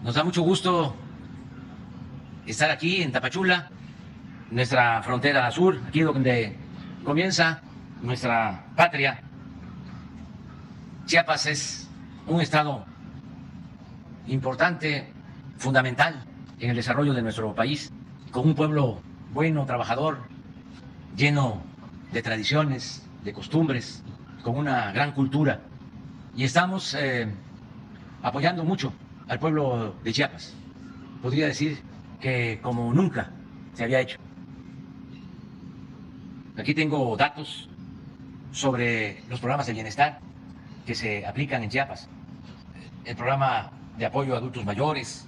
Nos da mucho gusto estar aquí en Tapachula, nuestra frontera sur, aquí donde comienza nuestra patria. Chiapas es un estado importante, fundamental en el desarrollo de nuestro país, con un pueblo bueno, trabajador, lleno de tradiciones, de costumbres, con una gran cultura. Y estamos apoyando mucho al pueblo de Chiapas. Podría decir que como nunca se había hecho. Aquí tengo datos sobre los programas de bienestar que se aplican en Chiapas. El programa de apoyo a adultos mayores,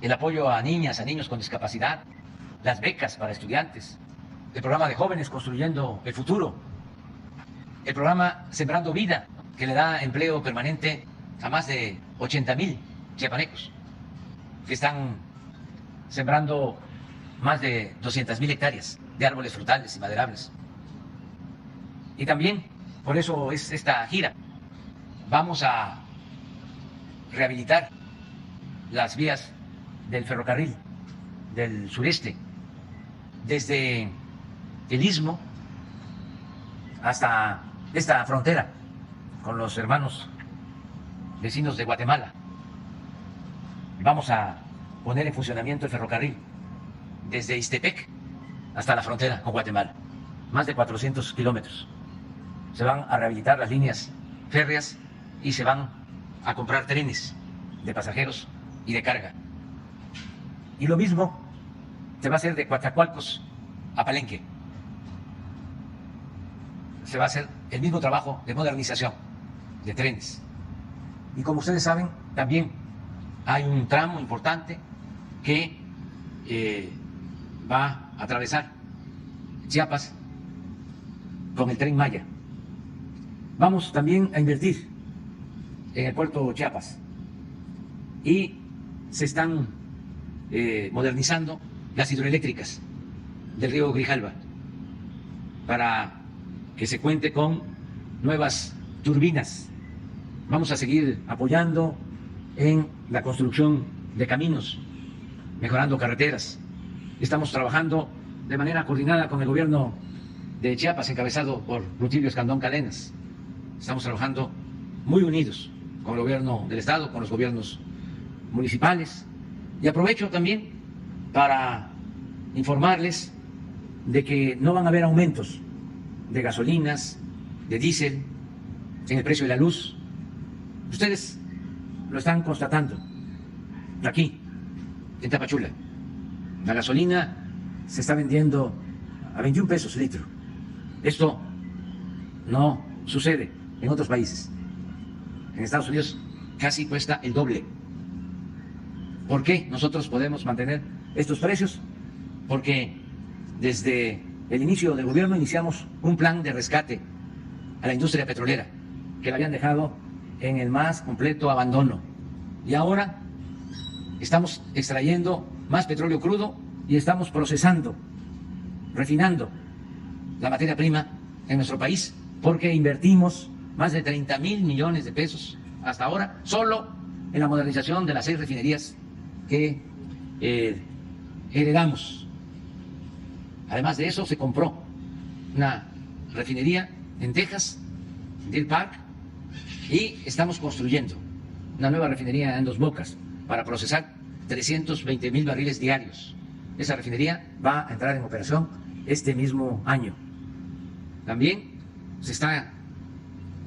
el apoyo a niñas, a niños con discapacidad, las becas para estudiantes, el programa de jóvenes construyendo el futuro, el programa Sembrando Vida, que le da empleo permanente a más de 80,000 chiapanecos, que están sembrando más de 200,000 hectáreas de árboles frutales y maderables. Y también, por eso es esta gira, vamos a rehabilitar las vías del ferrocarril del sureste, desde el Istmo hasta esta frontera con los hermanos vecinos de Guatemala. Vamos a poner en funcionamiento el ferrocarril desde Ixtepec hasta la frontera con Guatemala, más de 400 kilómetros. Se van a rehabilitar las líneas férreas y se van a comprar trenes de pasajeros y de carga. Y lo mismo se va a hacer de Coatzacoalcos a Palenque. Se va a hacer el mismo trabajo de modernización de trenes. Y como ustedes saben, también hay un tramo importante que va a atravesar Chiapas con el Tren Maya. Vamos también a invertir en el puerto Chiapas y se están modernizando las hidroeléctricas del río Grijalva para que se cuente con nuevas turbinas. Vamos a seguir apoyando en la construcción de caminos, mejorando carreteras. Estamos trabajando de manera coordinada con el gobierno de Chiapas, encabezado por Rutilio Escandón Cadenas. Estamos trabajando muy unidos con el gobierno del estado, con los gobiernos municipales. Y aprovecho también para informarles de que no van a haber aumentos de gasolinas, de diésel, en el precio de la luz. Ustedes lo están constatando aquí, en Tapachula. La gasolina se está vendiendo a 21 pesos litro. Esto no sucede en otros países. En Estados Unidos casi cuesta el doble. ¿Por qué nosotros podemos mantener estos precios? Porque desde el inicio del gobierno iniciamos un plan de rescate a la industria petrolera, que la habían dejado en el más completo abandono. Y ahora estamos extrayendo más petróleo crudo y estamos procesando, refinando la materia prima en nuestro país, porque invertimos más de 30,000 millones de pesos hasta ahora solo en la modernización de las 6 refinerías que heredamos. Además de eso, se compró una refinería en Texas, Deer Park, y estamos construyendo una nueva refinería en Dos Bocas para procesar 320,000 barriles diarios. Esa refinería va a entrar en operación este mismo año. También se está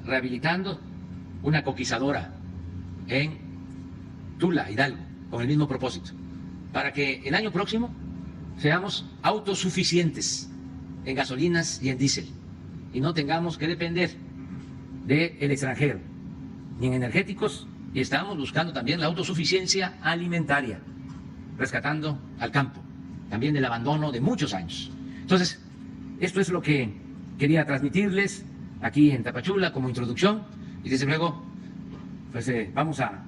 rehabilitando una coquizadora en Tula, Hidalgo, con el mismo propósito, para que el año próximo seamos autosuficientes en gasolinas y en diésel y no tengamos que depender del extranjero, ni en energéticos, y estamos buscando también la autosuficiencia alimentaria, rescatando al campo, también del abandono de muchos años. Entonces, esto es lo que quería transmitirles aquí en Tapachula como introducción, y desde luego pues vamos a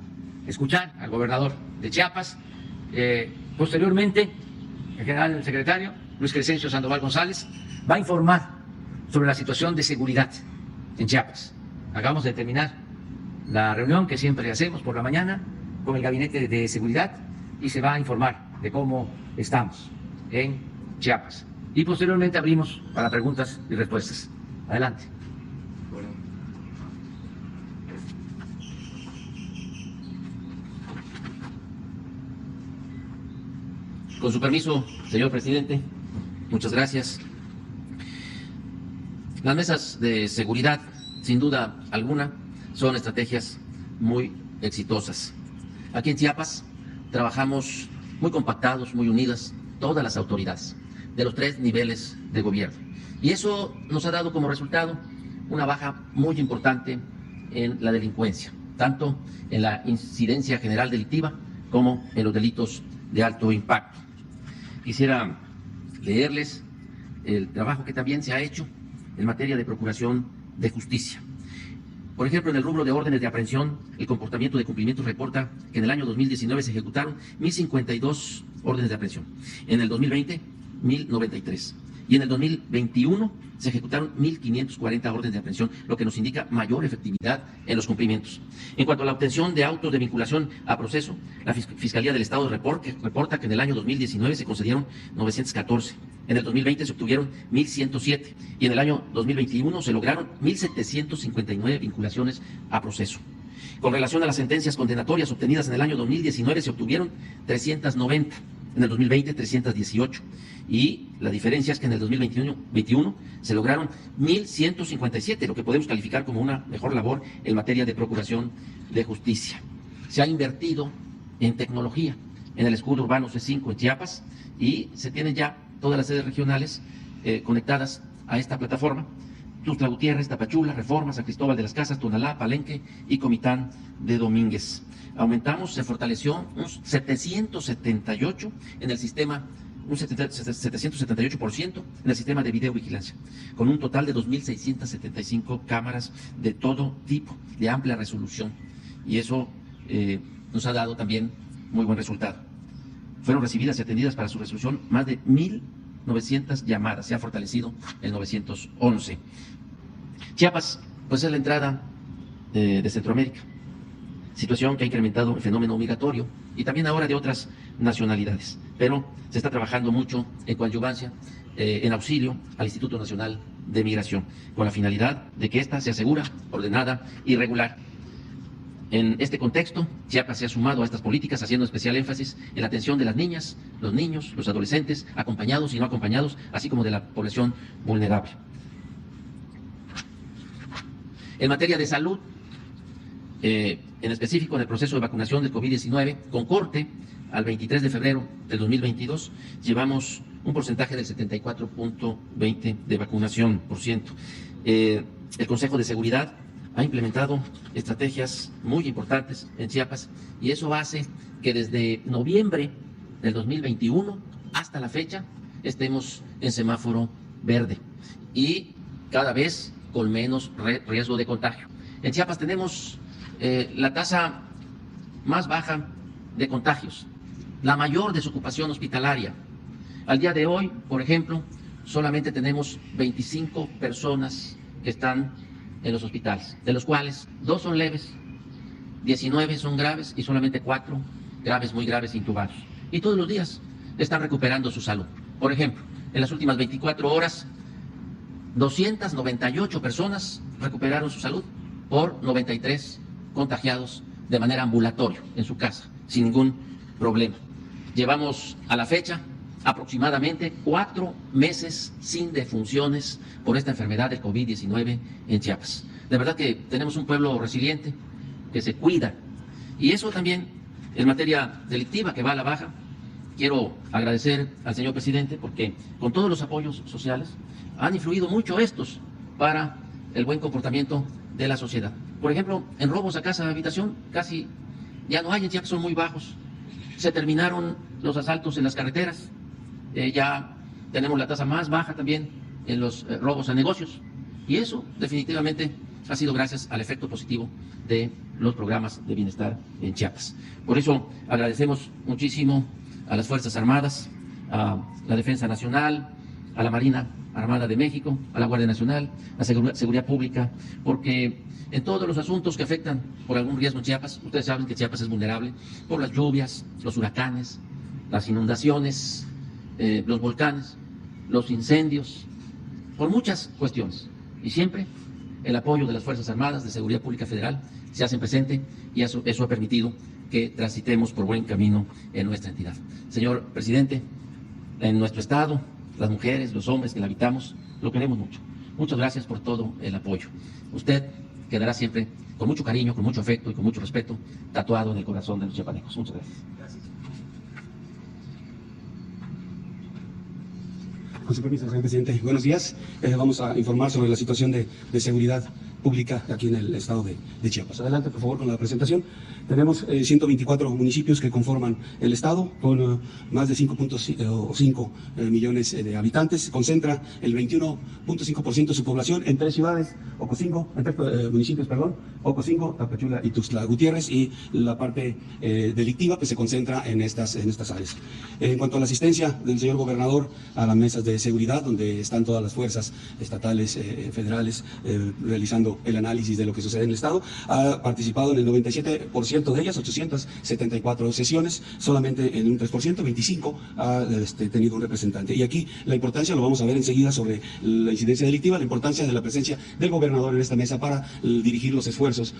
escuchar al gobernador de Chiapas. Posteriormente, el general secretario Luis Crescencio Sandoval González va a informar sobre la situación de seguridad en Chiapas. Acabamos de terminar la reunión que siempre hacemos por la mañana con el Gabinete de Seguridad y se va a informar de cómo estamos en Chiapas. Y posteriormente abrimos para preguntas y respuestas. Adelante. Con su permiso, señor presidente, muchas gracias. Las mesas de seguridad, sin duda alguna, son estrategias muy exitosas. Aquí en Chiapas trabajamos muy compactados, muy unidas, todas las autoridades de los 3 niveles de gobierno. Y eso nos ha dado como resultado una baja muy importante en la delincuencia, tanto en la incidencia general delictiva como en los delitos de alto impacto. Quisiera leerles el trabajo que también se ha hecho en materia de procuración de justicia. Por ejemplo, en el rubro de órdenes de aprehensión, el comportamiento de cumplimiento reporta que en el año 2019 se ejecutaron 1.052 órdenes de aprehensión. En el 2020, 1.093. Y en el 2021 se ejecutaron 1.540 órdenes de aprehensión, lo que nos indica mayor efectividad en los cumplimientos. En cuanto a la obtención de autos de vinculación a proceso, la Fiscalía del Estado reporta que en el año 2019 se concedieron 914, en el 2020 se obtuvieron 1.107 y en el año 2021 se lograron 1.759 vinculaciones a proceso. Con relación a las sentencias condenatorias obtenidas en el año 2019 se obtuvieron 390. En el 2020, 318. Y la diferencia es que en el 2021 se lograron 1.157, lo que podemos calificar como una mejor labor en materia de procuración de justicia. Se ha invertido en tecnología en el escudo urbano C5 en Chiapas y se tienen ya todas las sedes regionales conectadas a esta plataforma. Tuxtla Gutiérrez, Tapachula, Reforma, San Cristóbal de las Casas, Tonalá, Palenque y Comitán de Domínguez. Aumentamos, se fortaleció un 778 en el sistema, un 778% en el sistema de videovigilancia, con un total de 2.675 cámaras de todo tipo, de amplia resolución. Y eso nos ha dado también muy buen resultado. Fueron recibidas y atendidas para su resolución más de 1.900 llamadas, se ha fortalecido el 911. Chiapas, pues es la entrada de Centroamérica, situación que ha incrementado el fenómeno migratorio y también ahora de otras nacionalidades, pero se está trabajando mucho en coadyuvancia, en auxilio al Instituto Nacional de Migración, con la finalidad de que ésta sea segura, ordenada y regular. En este contexto, Chiapas se ha sumado a estas políticas haciendo especial énfasis en la atención de las niñas, los niños, los adolescentes, acompañados y no acompañados, así como de la población vulnerable. En materia de salud, en específico en el proceso de vacunación del COVID-19, con corte al 23 de febrero del 2022, llevamos un porcentaje del 74.20% de vacunación por ciento. El Consejo de Seguridad ha implementado estrategias muy importantes en Chiapas y eso hace que desde noviembre del 2021 hasta la fecha estemos en semáforo verde y cada vez con menos riesgo de contagio. En Chiapas tenemos la tasa más baja de contagios, la mayor desocupación hospitalaria. Al día de hoy, por ejemplo, solamente tenemos 25 personas que están en los hospitales, de los cuales 2 son leves, 19 son graves y solamente 4 graves, muy graves, intubados. Y todos los días están recuperando su salud. Por ejemplo, en las últimas 24 horas, 298 personas recuperaron su salud por 93 contagiados de manera ambulatoria en su casa, sin ningún problema. Llevamos a la fecha aproximadamente 4 meses sin defunciones por esta enfermedad del COVID-19 en Chiapas. De verdad que tenemos un pueblo resiliente que se cuida. Y eso también en materia delictiva que va a la baja. Quiero agradecer al señor presidente porque con todos los apoyos sociales han influido mucho estos para el buen comportamiento de la sociedad. Por ejemplo, en robos a casa de habitación casi ya no hay, en Chiapas son muy bajos. Se terminaron los asaltos en las carreteras. Ya tenemos la tasa más baja también en los robos a negocios. Y eso definitivamente ha sido gracias al efecto positivo de los programas de bienestar en Chiapas. Por eso agradecemos muchísimo a las Fuerzas Armadas, a la Defensa Nacional, a la Marina Armada de México, a la Guardia Nacional, a Seguridad Pública, porque en todos los asuntos que afectan por algún riesgo en Chiapas, ustedes saben que Chiapas es vulnerable por las lluvias, los huracanes, las inundaciones, los volcanes, los incendios, por muchas cuestiones. Y siempre el apoyo de las Fuerzas Armadas, de Seguridad Pública Federal, se hacen presente y eso ha permitido que transitemos por buen camino en nuestra entidad. Señor presidente, en nuestro estado, las mujeres, los hombres que la habitamos, lo queremos mucho. Muchas gracias por todo el apoyo. Usted quedará siempre con mucho cariño, con mucho afecto y con mucho respeto, tatuado en el corazón de los chiapanecos. Muchas gracias. Con su permiso, señor presidente. Buenos días. Vamos a informar sobre la situación de seguridad pública aquí en el estado de Chiapas. Adelante, por favor, con la presentación. Tenemos 124 municipios que conforman el estado, con más de 5.5 millones de habitantes. Se concentra el 21.5% de su población en tres ciudades, en tres municipios, Ocosingo, Tapachula y Tuxtla Gutiérrez, y la parte delictiva pues se concentra en estas áreas. En cuanto a la asistencia del señor gobernador a las mesas de seguridad, donde están todas las fuerzas estatales, federales, realizando el análisis de lo que sucede en el estado, ha participado en el 97% de ellas, 874 sesiones, solamente en un 3%, 25 ha tenido un representante. Y aquí la importancia, lo vamos a ver enseguida sobre la incidencia delictiva, la importancia de la presencia del gobernador en esta mesa para dirigir los esfuerzos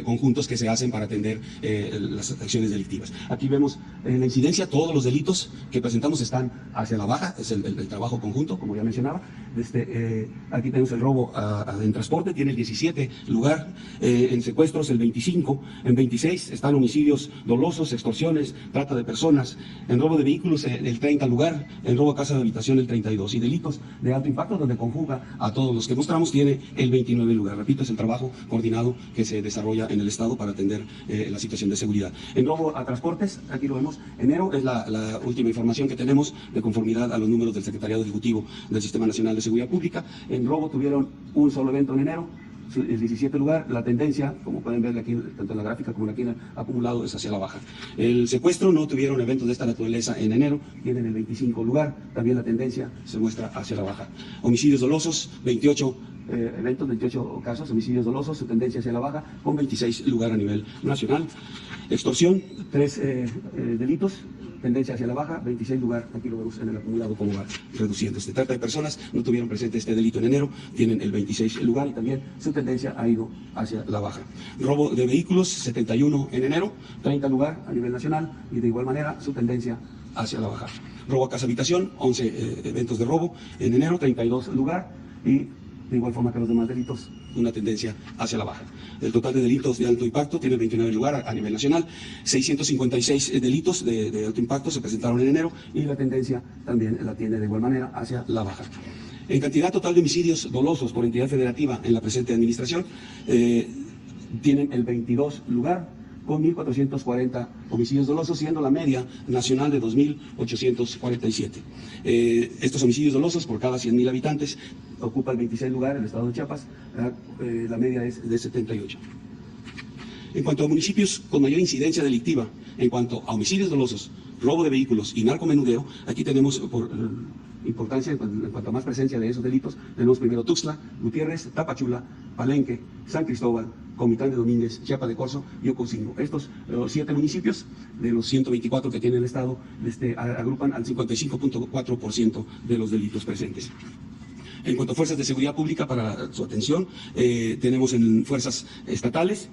conjuntos que se hacen para atender las acciones delictivas. Aquí vemos la incidencia, todos los delitos que presentamos están hacia la baja, es el trabajo conjunto, como ya mencionaba. Aquí tenemos el robo en transporte, tiene el 17 lugar, en secuestros el 25, en 26 están homicidios dolosos, extorsiones, trata de personas, en robo de vehículos el 30 lugar, en robo a casa de habitación el 32, y delitos de alto impacto, donde conjuga a todos los que mostramos, tiene el 29 lugar. Repito, es el trabajo coordinado que se desarrolla en el estado para atender la situación de seguridad. En robo a transportes, aquí lo vemos, enero es la última información que tenemos de conformidad a los números del Secretariado Ejecutivo del Sistema Nacional de Seguridad Pública. En robo tuvieron un solo evento en enero, el 17 lugar. La tendencia, como pueden ver aquí, tanto en la gráfica como aquí en el acumulado, es hacia la baja. El secuestro, no tuvieron eventos de esta naturaleza en enero, tienen el 25 lugar, también la tendencia se muestra hacia la baja. Homicidios dolosos, 28 eventos, 28 casos, homicidios dolosos, su tendencia hacia la baja, con 26 lugar a nivel nacional. Extorsión, 3 delitos, tendencia hacia la baja, 26 lugar, aquí lo vemos en el acumulado como va reduciéndose. Trata de personas, no tuvieron presente este delito en enero, tienen el 26 lugar y también su tendencia ha ido hacia la baja. Robo de vehículos, 71 en enero, 30 lugar a nivel nacional y de igual manera su tendencia hacia la baja. Robo a casa habitación, 11 eventos de robo en enero, 32 lugar y de igual forma que los demás delitos, una tendencia hacia la baja. El total de delitos de alto impacto tiene el 29 lugar a nivel nacional, 656 delitos de alto impacto se presentaron en enero y la tendencia también la tiene de igual manera hacia la baja. En cantidad total de homicidios dolosos por entidad federativa en la presente administración, tienen el 22 lugar, con 1.440 homicidios dolosos, siendo la media nacional de 2.847. Estos homicidios dolosos por cada 100.000 habitantes ocupa el 26 lugar en el estado de Chiapas, la media es de 78. En cuanto a municipios con mayor incidencia delictiva, en cuanto a homicidios dolosos, robo de vehículos y narcomenudeo, aquí tenemos por importancia, en cuanto a más presencia de esos delitos, tenemos primero Tuxtla Gutiérrez, Tapachula, Palenque, San Cristóbal, Comitán de Domínguez, Chiapa de Corzo y Ocosingo. Estos 7 municipios de los 124 que tiene el estado agrupan al 55.4% de los delitos presentes. En cuanto a fuerzas de seguridad pública, para su atención, tenemos en fuerzas estatales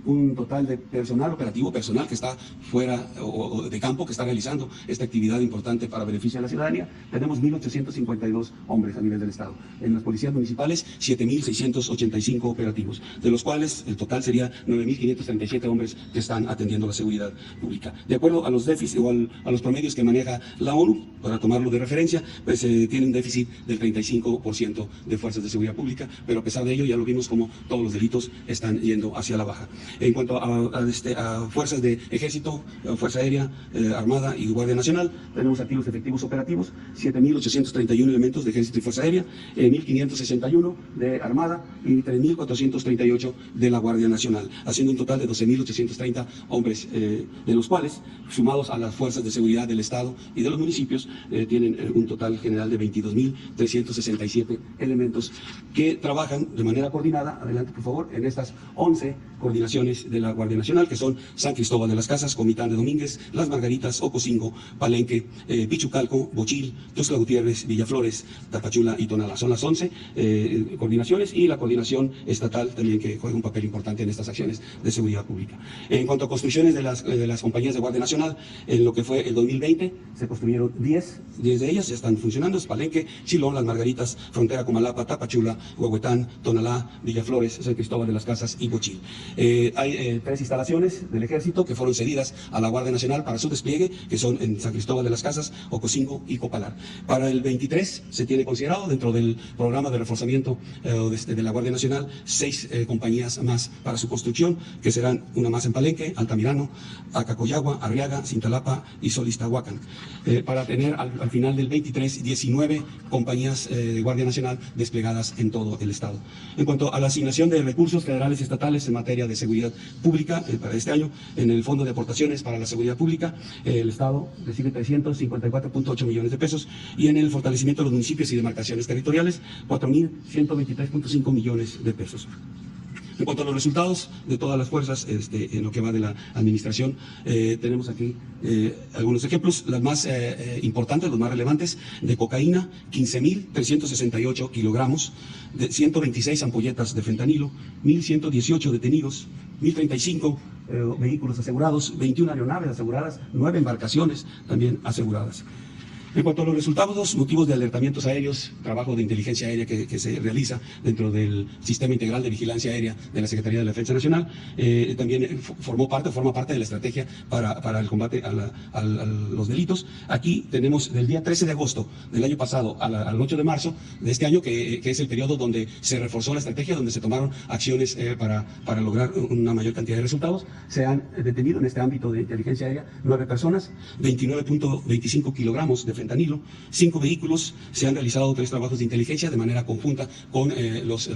un total de personal operativo, personal que está fuera o de campo, que está realizando esta actividad importante para beneficio de la ciudadanía. Tenemos 1.852 hombres a nivel del estado. En las policías municipales, 7.685 operativos, de los cuales el total sería 9.537 hombres que están atendiendo la seguridad pública. De acuerdo a los déficits o a los promedios que maneja la ONU, para tomarlo de referencia, pues tiene un déficit del 35% de fuerzas de seguridad pública, pero a pesar de ello ya lo vimos como todos los delitos están yendo hacia la baja. En cuanto a fuerzas de ejército, fuerza aérea, armada y guardia nacional, tenemos activos efectivos operativos, 7.831 elementos de ejército y fuerza aérea, 1.561 de armada y 3.438 de la guardia nacional, haciendo un total de 12.830 hombres, de los cuales, sumados a las fuerzas de seguridad del Estado y de los municipios, tienen un total general de 22.367 elementos que trabajan de manera coordinada, adelante por favor, en estas 11 coordinaciones de la Guardia Nacional, que son San Cristóbal de las Casas, Comitán de Domínguez, Las Margaritas, Ocosingo, Palenque, Pichucalco, Bochil, Tuxtla Gutiérrez, Villaflores, Tapachula y Tonalá. Son las 11 coordinaciones, y la coordinación estatal también, que juega un papel importante en estas acciones de seguridad pública. En cuanto a construcciones de las compañías de Guardia Nacional, en lo que fue el 2020, se construyeron 10 de ellas, ya están funcionando: es Palenque, Chilón, Las Margaritas, Frontera, Comalapa, Tapachula, Huehuetán, Tonalá, Villaflores, San Cristóbal de las Casas y Bochil. Hay 3 instalaciones del Ejército que fueron cedidas a la Guardia Nacional para su despliegue, que son en San Cristóbal de las Casas, Ocosingo y Copalar. Para el 23 se tiene considerado, dentro del programa de reforzamiento de la Guardia Nacional, 6 compañías más para su construcción, que serán una más en Palenque, Altamirano, Acacoyagua, Arriaga, Cintalapa y Solistahuacan, para tener al final del 23 19 compañías de Guardia Nacional desplegadas en todo el Estado. En cuanto a la asignación de recursos federales y estatales en materia de seguridad pública, para este año, en el Fondo de Aportaciones para la Seguridad Pública, el Estado recibe 354.8 millones de pesos, y en el fortalecimiento de los municipios y demarcaciones territoriales, 4.123.5 millones de pesos. En cuanto a los resultados de todas las fuerzas, en lo que va de la administración, tenemos aquí algunos ejemplos. Las más importantes, los más relevantes: de cocaína, 15.368 kilogramos, de 126 ampolletas de fentanilo, 1.118 detenidos, 1.035 vehículos asegurados, 21 aeronaves aseguradas, 9 embarcaciones también aseguradas. En cuanto a los resultados, motivos de alertamientos aéreos, trabajo de inteligencia aérea que se realiza dentro del Sistema Integral de Vigilancia Aérea de la Secretaría de la Defensa Nacional, también forma parte de la estrategia para el combate a los delitos. Aquí tenemos del día 13 de agosto del año pasado al 8 de marzo de este año, que es el periodo donde se reforzó la estrategia, donde se tomaron acciones para lograr una mayor cantidad de resultados. Se han detenido en este ámbito de inteligencia aérea 9 personas, 29.25 kilogramos de fentanilo, 5 vehículos. Se han realizado 3 trabajos de inteligencia de manera conjunta con los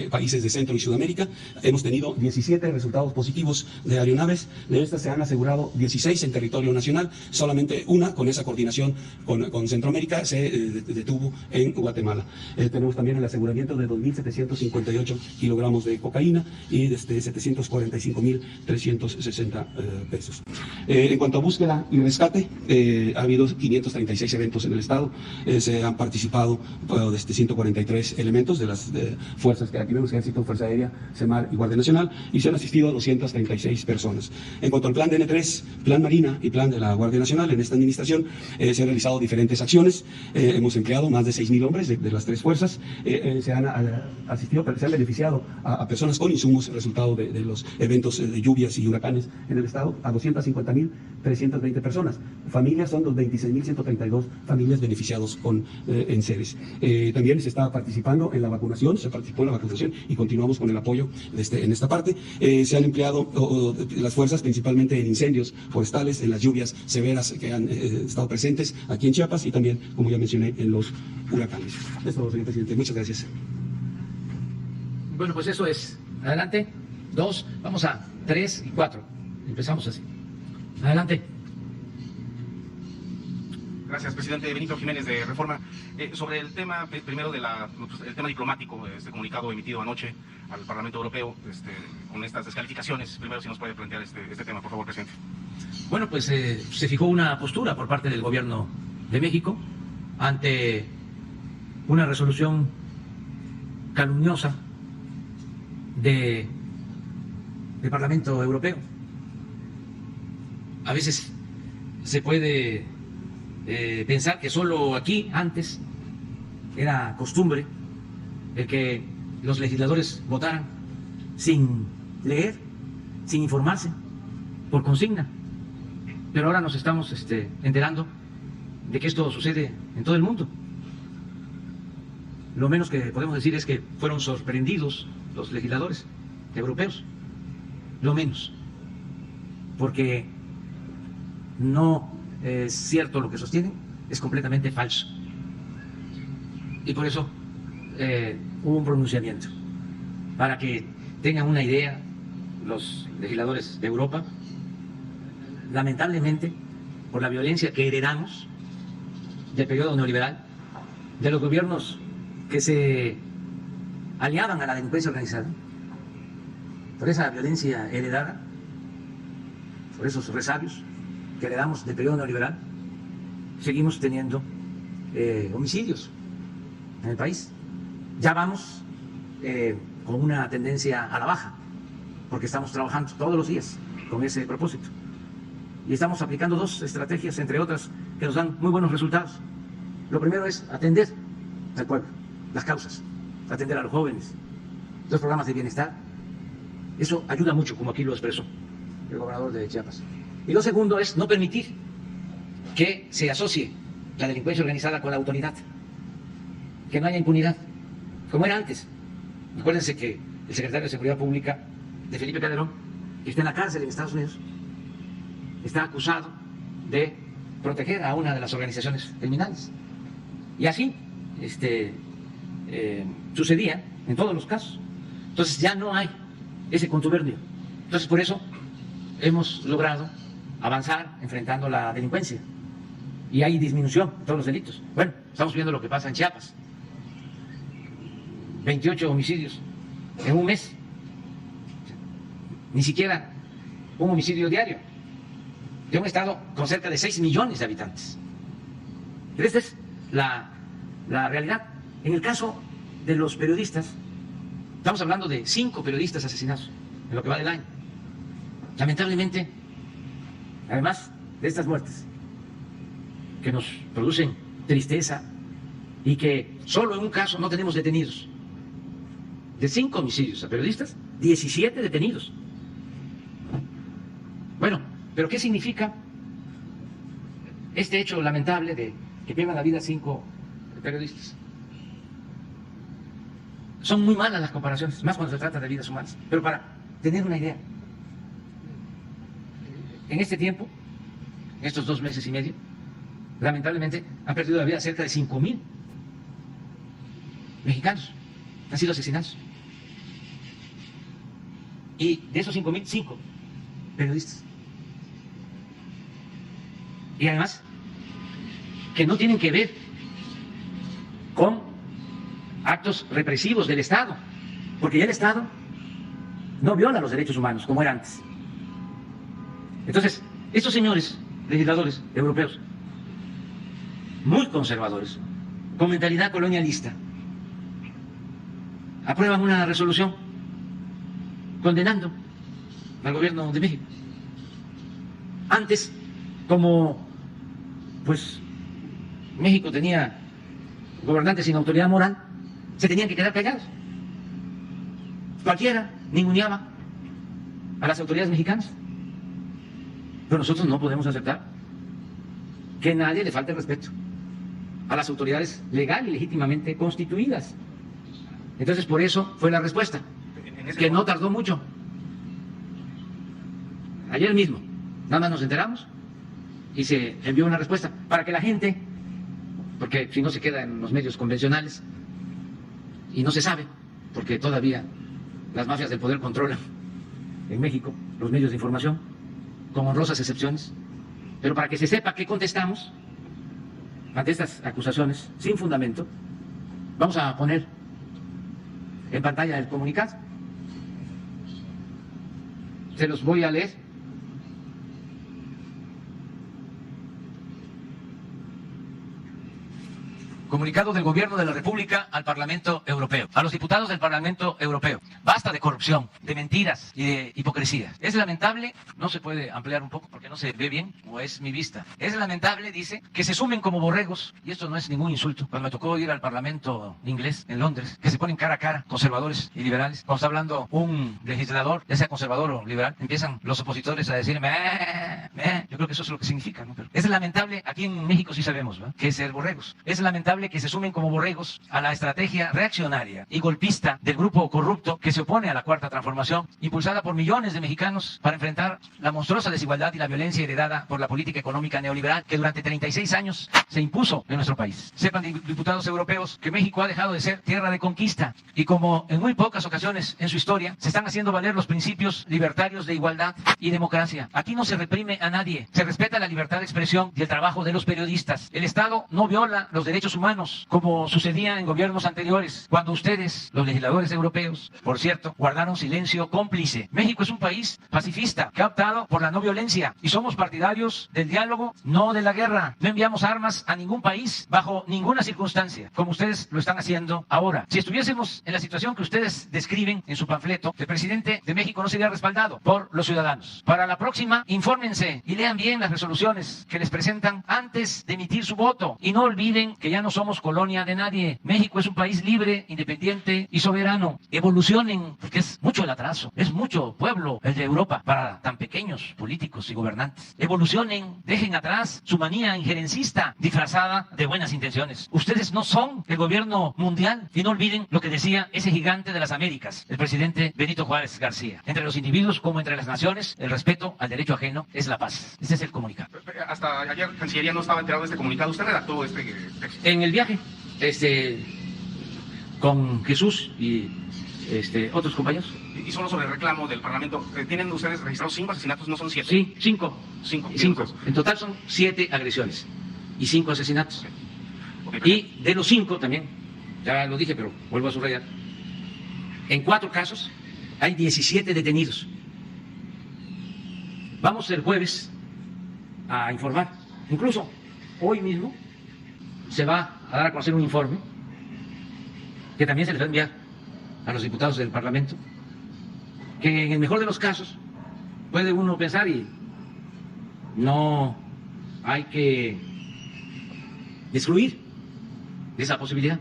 países de Centro y Sudamérica. Hemos tenido 17 resultados positivos de aeronaves. De estas se han asegurado 16 en territorio nacional, solamente una, con esa coordinación con Centroamérica, se detuvo en Guatemala. Tenemos también el aseguramiento de 2.758 kilogramos de cocaína y de 745.360 pesos. En cuanto a búsqueda y rescate, ha habido 536 eventos en el Estado. Se han participado 143 elementos de las fuerzas que aquí vemos: Ejército, Fuerza Aérea, SEMAR y Guardia Nacional, y se han asistido a 236 personas. En cuanto al plan DN3, plan Marina y plan de la Guardia Nacional, en esta administración se han realizado diferentes acciones. Hemos empleado más de 6.000 hombres de las 3 fuerzas. Se han beneficiado a personas con insumos resultado de los eventos de lluvias y huracanes en el Estado, a 250.320 personas. Familias son 26.132 familias beneficiados con enseres. También se está participando en la vacunación, y continuamos con el apoyo en esta parte. Se han empleado las fuerzas principalmente en incendios forestales, en las lluvias severas que han estado presentes aquí en Chiapas, y también, como ya mencioné, en los huracanes. Esto, señor presidente. Muchas gracias. Bueno, pues eso es. Adelante. 2, vamos a 3 y 4. Empezamos así. Adelante. Gracias, presidente. Benito Jiménez, de Reforma. Sobre el tema, primero, el tema diplomático, este comunicado emitido anoche al Parlamento Europeo, con estas descalificaciones, primero, si nos puede plantear este tema, por favor, presidente. Bueno, pues se fijó una postura por parte del Gobierno de México ante una resolución calumniosa del Parlamento Europeo. A veces se puede pensar que solo aquí antes era costumbre el que los legisladores votaran sin leer, sin informarse, por consigna. Pero ahora nos estamos enterando de que esto sucede en todo el mundo. Lo menos que podemos decir es que fueron sorprendidos los legisladores europeos lo menos, porque no es cierto lo que sostienen, es completamente falso. Y por eso hubo un pronunciamiento, para que tengan una idea los legisladores de Europa. Lamentablemente, por la violencia que heredamos del periodo neoliberal, de los gobiernos que se aliaban a la delincuencia organizada, por esa violencia heredada, por esos resabios que heredamos del periodo neoliberal, seguimos teniendo homicidios en el país. Ya vamos con una tendencia a la baja, porque estamos trabajando todos los días con ese propósito. Y estamos aplicando dos estrategias, entre otras, que nos dan muy buenos resultados. Lo primero es atender al pueblo, las causas, atender a los jóvenes, los programas de bienestar. Eso ayuda mucho, como aquí lo expresó el gobernador de Chiapas. Y lo segundo es no permitir que se asocie la delincuencia organizada con la autoridad, que no haya impunidad, como era antes. Acuérdense que el secretario de Seguridad Pública de Felipe Calderón, que está en la cárcel en Estados Unidos, está acusado de proteger a una de las organizaciones criminales. Y así sucedía en todos los casos. Entonces ya no hay ese contubernio. Entonces por eso hemos logrado avanzar enfrentando la delincuencia. Y hay disminución en todos los delitos. Bueno, estamos viendo lo que pasa en Chiapas. 28 homicidios en un mes. Ni siquiera un homicidio diario. De un estado con cerca de 6 millones de habitantes. Pero esta es la realidad. En el caso de los periodistas, estamos hablando de 5 periodistas asesinados en lo que va del año. Lamentablemente, además de estas muertes, que nos producen tristeza y que solo en un caso no tenemos detenidos. De 5 homicidios a periodistas, 17 detenidos. Bueno, pero ¿qué significa este hecho lamentable de que pierdan la vida 5 periodistas? Son muy malas las comparaciones, más cuando se trata de vidas humanas. Pero para tener una idea, en este tiempo, en estos 2 meses y medio, lamentablemente han perdido la vida cerca de 5,000 mexicanos, han sido asesinados. Y de esos 5,000, 5 periodistas. Y además, que no tienen que ver con actos represivos del Estado, porque ya el Estado no viola los derechos humanos como era antes. Entonces, estos señores legisladores europeos, muy conservadores, con mentalidad colonialista, aprueban una resolución condenando al gobierno de México. Antes, como pues México tenía gobernantes sin autoridad moral, se tenían que quedar callados. Cualquiera ninguneaba a las autoridades mexicanas. Pero nosotros no podemos aceptar que nadie le falte el respeto a las autoridades legal y legítimamente constituidas. Entonces, por eso fue la respuesta, que no tardó mucho. Ayer mismo, nada más nos enteramos y se envió una respuesta para que la gente, porque si no se queda en los medios convencionales y no se sabe, porque todavía las mafias del poder controlan en México los medios de información, con honrosas excepciones, pero para que se sepa qué contestamos ante estas acusaciones sin fundamento, vamos a poner en pantalla el comunicado. Se los voy a leer. Comunicado del Gobierno de la República al Parlamento Europeo. A los diputados del Parlamento Europeo. Basta de corrupción, de mentiras y de hipocresía. Es lamentable, no se puede ampliar un poco porque no se ve bien, o es mi vista. Es lamentable, dice, que se sumen como borregos, y esto no es ningún insulto. Cuando me tocó ir al Parlamento inglés en Londres, que se ponen cara a cara, conservadores y liberales. Cuando está hablando un legislador, ya sea conservador o liberal, empiezan los opositores a decir, yo creo creo que eso es lo que significa, ¿no? Pero es lamentable, aquí en México sí sabemos, ¿verdad?, que es ser borregos. Es lamentable que se sumen como borregos a la estrategia reaccionaria y golpista del grupo corrupto que se opone a la Cuarta Transformación, impulsada por millones de mexicanos para enfrentar la monstruosa desigualdad y la violencia heredada por la política económica neoliberal que durante 36 años se impuso en nuestro país. Sepan, diputados europeos, que México ha dejado de ser tierra de conquista y como en muy pocas ocasiones en su historia se están haciendo valer los principios libertarios de igualdad y democracia. Aquí no se reprime a nadie, se respeta la libertad de expresión y el trabajo de los periodistas. El Estado no viola los derechos humanos como sucedía en gobiernos anteriores, cuando ustedes, los legisladores europeos, por cierto, guardaron silencio cómplice. México es un país pacifista que ha optado por la no violencia y somos partidarios del diálogo, no de la guerra. No enviamos armas a ningún país bajo ninguna circunstancia, como ustedes lo están haciendo ahora. Si estuviésemos en la situación que ustedes describen en su panfleto, el presidente de México no sería respaldado por los ciudadanos. Para la próxima, infórmense y lean bien las resoluciones que les presentan antes de emitir su voto. Y no olviden que ya no somos colonia de nadie. México es un país libre, independiente y soberano. Evolucionen, porque es mucho el atraso, es mucho pueblo el de Europa para tan pequeños políticos y gobernantes. Evolucionen, dejen atrás su manía injerencista disfrazada de buenas intenciones. Ustedes no son el gobierno mundial y no olviden lo que decía ese gigante de las Américas, el presidente Benito Juárez García. Entre los individuos como entre las naciones, el respeto al derecho ajeno es la paz. Ese es el comunicado. Hasta ayer Cancillería no estaba enterado de este comunicado. ¿Usted redactó este texto? En el viaje, con Jesús y otros compañeros. Y solo sobre el reclamo del Parlamento, ¿tienen ustedes registrados 5 asesinatos, no son 7? Sí, 5. 5. En total son 7 agresiones y 5 asesinatos. Okay, y de los 5 también, ya lo dije, pero vuelvo a subrayar, en 4 casos hay 17 detenidos. Vamos el jueves a informar. Incluso hoy mismo se va a dar a conocer un informe que también se les va a enviar a los diputados del Parlamento, que en el mejor de los casos puede uno pensar, y no hay que excluir esa posibilidad,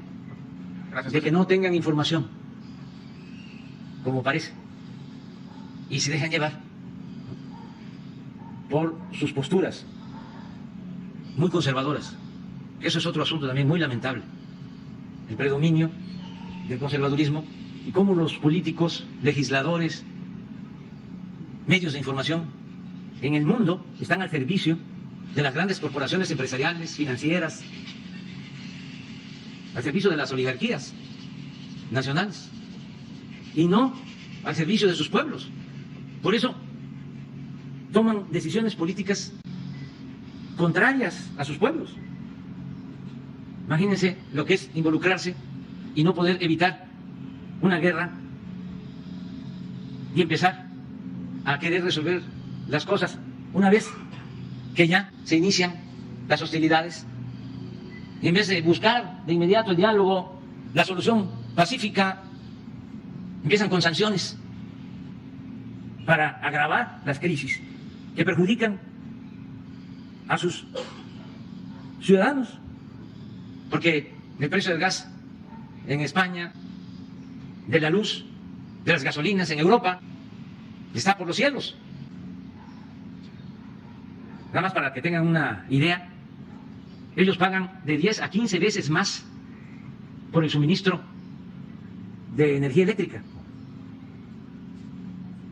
de que no tengan información, como parece, y se dejan llevar por sus posturas muy conservadoras. Eso es otro asunto también muy lamentable, el predominio del conservadurismo y cómo los políticos, legisladores, medios de información en el mundo están al servicio de las grandes corporaciones empresariales, financieras, al servicio de las oligarquías nacionales y no al servicio de sus pueblos. Por eso toman decisiones políticas contrarias a sus pueblos. Imagínense lo que es involucrarse y no poder evitar una guerra y empezar a querer resolver las cosas una vez que ya se inician las hostilidades, y en vez de buscar de inmediato el diálogo, la solución pacífica, empiezan con sanciones para agravar las crisis que perjudican a sus ciudadanos, porque el precio del gas en España, de la luz, de las gasolinas en Europa, está por los cielos. Nada más para que tengan una idea, ellos pagan de 10 a 15 veces más por el suministro de energía eléctrica.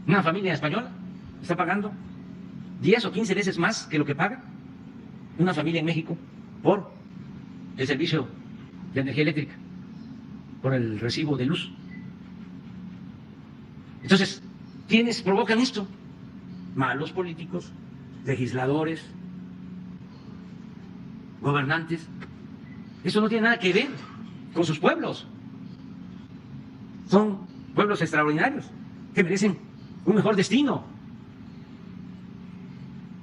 Una familia española está pagando 10 o 15 veces más que lo que paga una familia en México por el servicio de energía eléctrica, por el recibo de luz. Entonces, ¿quiénes provocan esto? Malos políticos, legisladores, gobernantes. Eso no tiene nada que ver con sus pueblos. Son pueblos extraordinarios que merecen un mejor destino.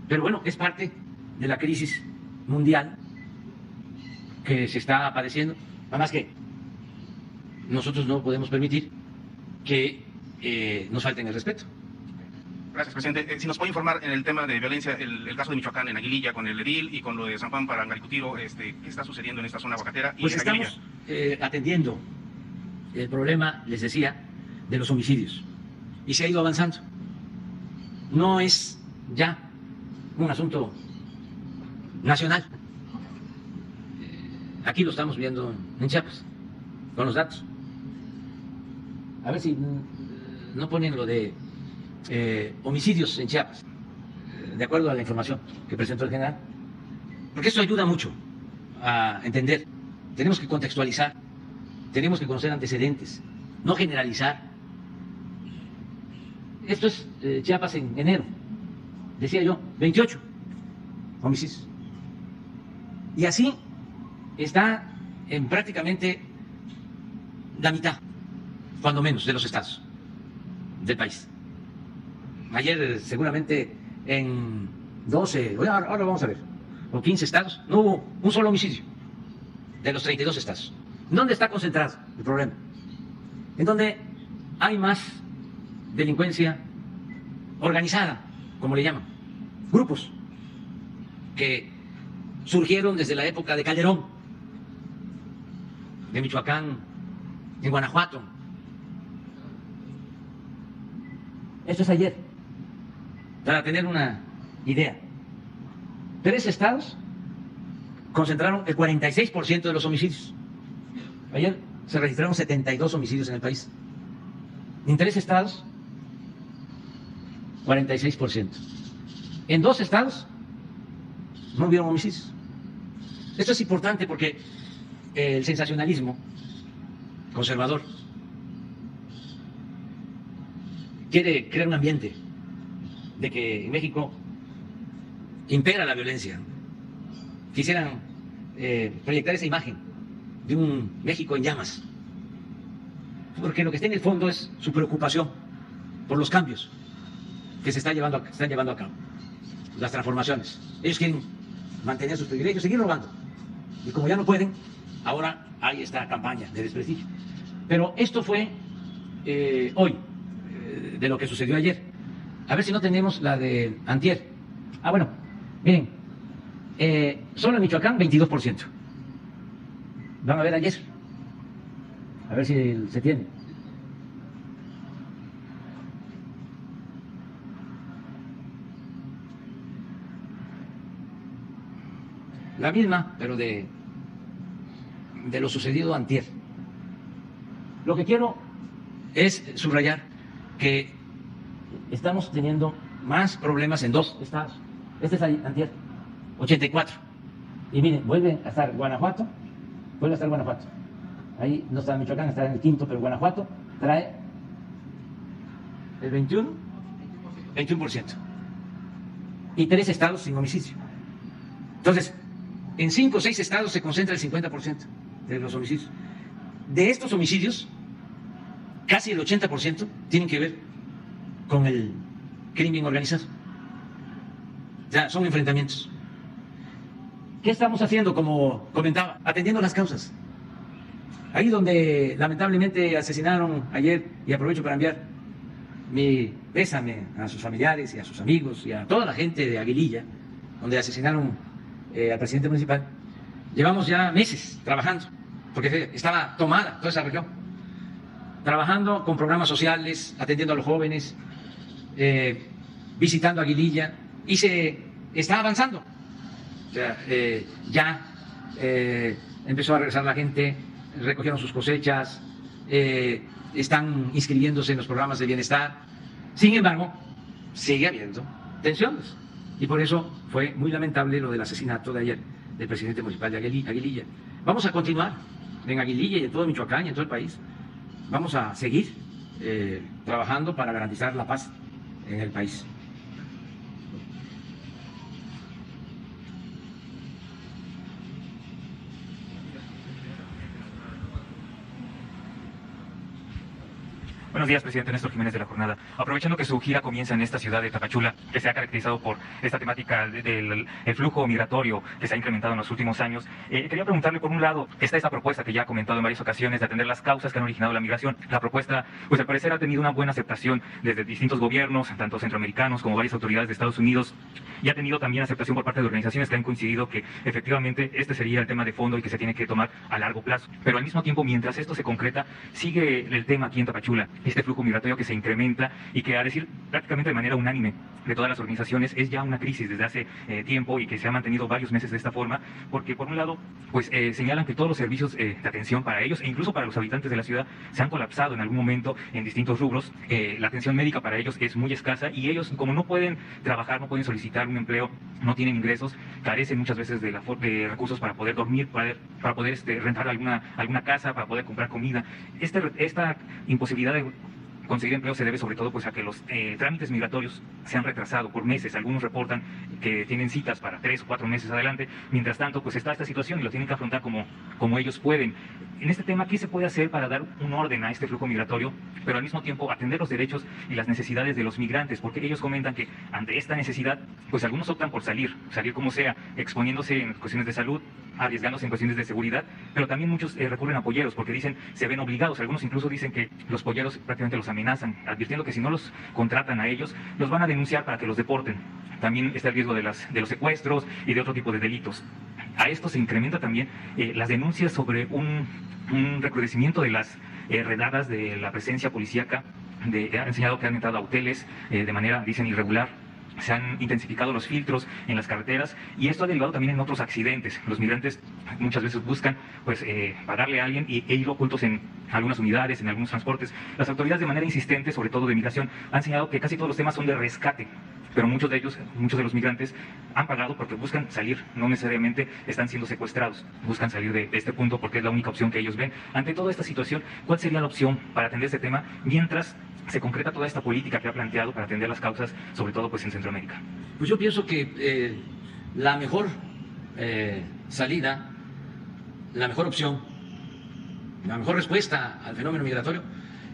Pero bueno, es parte de la crisis mundial que se está padeciendo. Nada más que nosotros no podemos permitir que nos falten el respeto. Gracias, presidente. Si nos puede informar en el tema de violencia, el caso de Michoacán en Aguililla, con el edil y con lo de San Juan para Angaricutiro, ¿qué está sucediendo en esta zona aguacatera? Y pues en estamos atendiendo el problema, les decía, de los homicidios. Y se ha ido avanzando. No es ya un asunto nacional. Aquí lo estamos viendo en Chiapas, con los datos. A ver si no ponen lo de homicidios en Chiapas, de acuerdo a la información que presentó el general, porque eso ayuda mucho a entender. Tenemos que contextualizar, tenemos que conocer antecedentes, no generalizar. Esto es Chiapas en enero, decía yo, 28 homicidios. Y así está en prácticamente la mitad, cuando menos, de los estados del país. Ayer seguramente en 12, ahora vamos a ver, o 15 estados, no hubo un solo homicidio de los 32 estados. ¿Dónde está concentrado el problema? En donde hay más delincuencia organizada, como le llaman, grupos que surgieron desde la época de Calderón, de Michoacán, en Guanajuato. Esto es ayer, para tener una idea. 3 estados concentraron el 46% de los homicidios. Ayer se registraron 72 homicidios en el país. En 3 estados, 46%. En 2 estados no hubieron homicidios. Esto es importante porque el sensacionalismo conservador quiere crear un ambiente de que en México impera la violencia. Quisieran proyectar esa imagen de un México en llamas, porque lo que está en el fondo es su preocupación por los cambios que se están llevando a cabo, las transformaciones. Ellos quieren mantener sus privilegios, seguir robando, y como ya no pueden, ahora hay esta campaña de desprestigio. Pero esto fue hoy, de lo que sucedió ayer. A ver si no tenemos la de antier. Bueno, miren, solo en Michoacán 22%. Van a ver ayer, a ver si se tiene. La misma, pero de lo sucedido antier. Lo que quiero es subrayar que estamos teniendo más problemas en 2 estados. Este es antier, 84. Y miren, vuelve a estar Guanajuato. Ahí no está Michoacán, está en el 5º, pero Guanajuato trae el 21%. Y 3 estados sin homicidio. Entonces, en 5 o 6 estados se concentra el 50% de los homicidios. De estos homicidios, casi el 80% tienen que ver con el crimen organizado. Ya son enfrentamientos. ¿Qué estamos haciendo? Como comentaba, atendiendo las causas. Ahí donde lamentablemente asesinaron ayer, y aprovecho para enviar mi pésame a sus familiares y a sus amigos y a toda la gente de Aguililla, donde asesinaron al presidente municipal. Llevamos ya meses trabajando, porque estaba tomada toda esa región, trabajando con programas sociales, atendiendo a los jóvenes, visitando Aguililla, y se está avanzando. O sea, ya empezó a regresar la gente, recogieron sus cosechas, están inscribiéndose en los programas de bienestar. Sin embargo, sigue habiendo tensiones. Y por eso fue muy lamentable lo del asesinato de ayer del presidente municipal de Aguililla. Vamos a continuar en Aguililla y en todo Michoacán y en todo el país. Vamos a seguir trabajando para garantizar la paz en el país. Buenos días, presidente Néstor Jiménez de La Jornada. Aprovechando que su gira comienza en esta ciudad de Tapachula, que se ha caracterizado por esta temática del flujo migratorio que se ha incrementado en los últimos años, quería preguntarle, por un lado, está esta propuesta que ya ha comentado en varias ocasiones de atender las causas que han originado la migración. La propuesta, pues al parecer ha tenido una buena aceptación desde distintos gobiernos, tanto centroamericanos como varias autoridades de Estados Unidos, y ha tenido también aceptación por parte de organizaciones que han coincidido que efectivamente este sería el tema de fondo y que se tiene que tomar a largo plazo. Pero al mismo tiempo, mientras esto se concreta, sigue el tema aquí en Tapachula. este flujo migratorio que se incrementa y que, a decir prácticamente de manera unánime de todas las organizaciones, es ya una crisis desde hace tiempo y que se ha mantenido varios meses de esta forma, porque por un lado pues señalan que todos los servicios de atención para ellos e incluso para los habitantes de la ciudad se han colapsado en algún momento en distintos rubros. La atención médica para ellos es muy escasa y ellos, como no pueden trabajar, no pueden solicitar un empleo, no tienen ingresos, carecen muchas veces de recursos para poder dormir, para poder rentar alguna casa, para poder comprar comida. Esta imposibilidad de conseguir empleo se debe sobre todo pues a que los trámites migratorios se han retrasado por meses. Algunos reportan que tienen citas para 3 o 4 meses adelante. Mientras tanto, pues está esta situación y lo tienen que afrontar como ellos pueden. En este tema, ¿qué se puede hacer para dar un orden a este flujo migratorio, pero al mismo tiempo atender los derechos y las necesidades de los migrantes? Porque ellos comentan que ante esta necesidad, pues algunos optan por salir como sea, exponiéndose en cuestiones de salud, arriesgándose en cuestiones de seguridad, pero también muchos recurren a polleros porque dicen, se ven obligados. Algunos incluso dicen que los polleros prácticamente los amenazan, advirtiendo que si no los contratan a ellos, los van a denunciar para que los deporten. También está el riesgo de los secuestros y de otro tipo de delitos. A esto se incrementa también las denuncias sobre un recrudecimiento de las redadas de la presencia policíaca. Han enseñado que han entrado a hoteles de manera, dicen, irregular. Se han intensificado los filtros en las carreteras y esto ha derivado también en otros accidentes. Los migrantes muchas veces buscan pagarle a alguien e ir ocultos en algunas unidades, en algunos transportes. Las autoridades, de manera insistente, sobre todo de migración, han señalado que casi todos los temas son de rescate, pero muchos de los migrantes han pagado porque buscan salir, no necesariamente están siendo secuestrados, buscan salir de este punto porque es la única opción que ellos ven. Ante toda esta situación, ¿cuál sería la opción para atender este tema mientras se concreta toda esta política que ha planteado para atender las causas, sobre todo pues en Centroamérica? Pues yo pienso que la mejor salida, la mejor opción, la mejor respuesta al fenómeno migratorio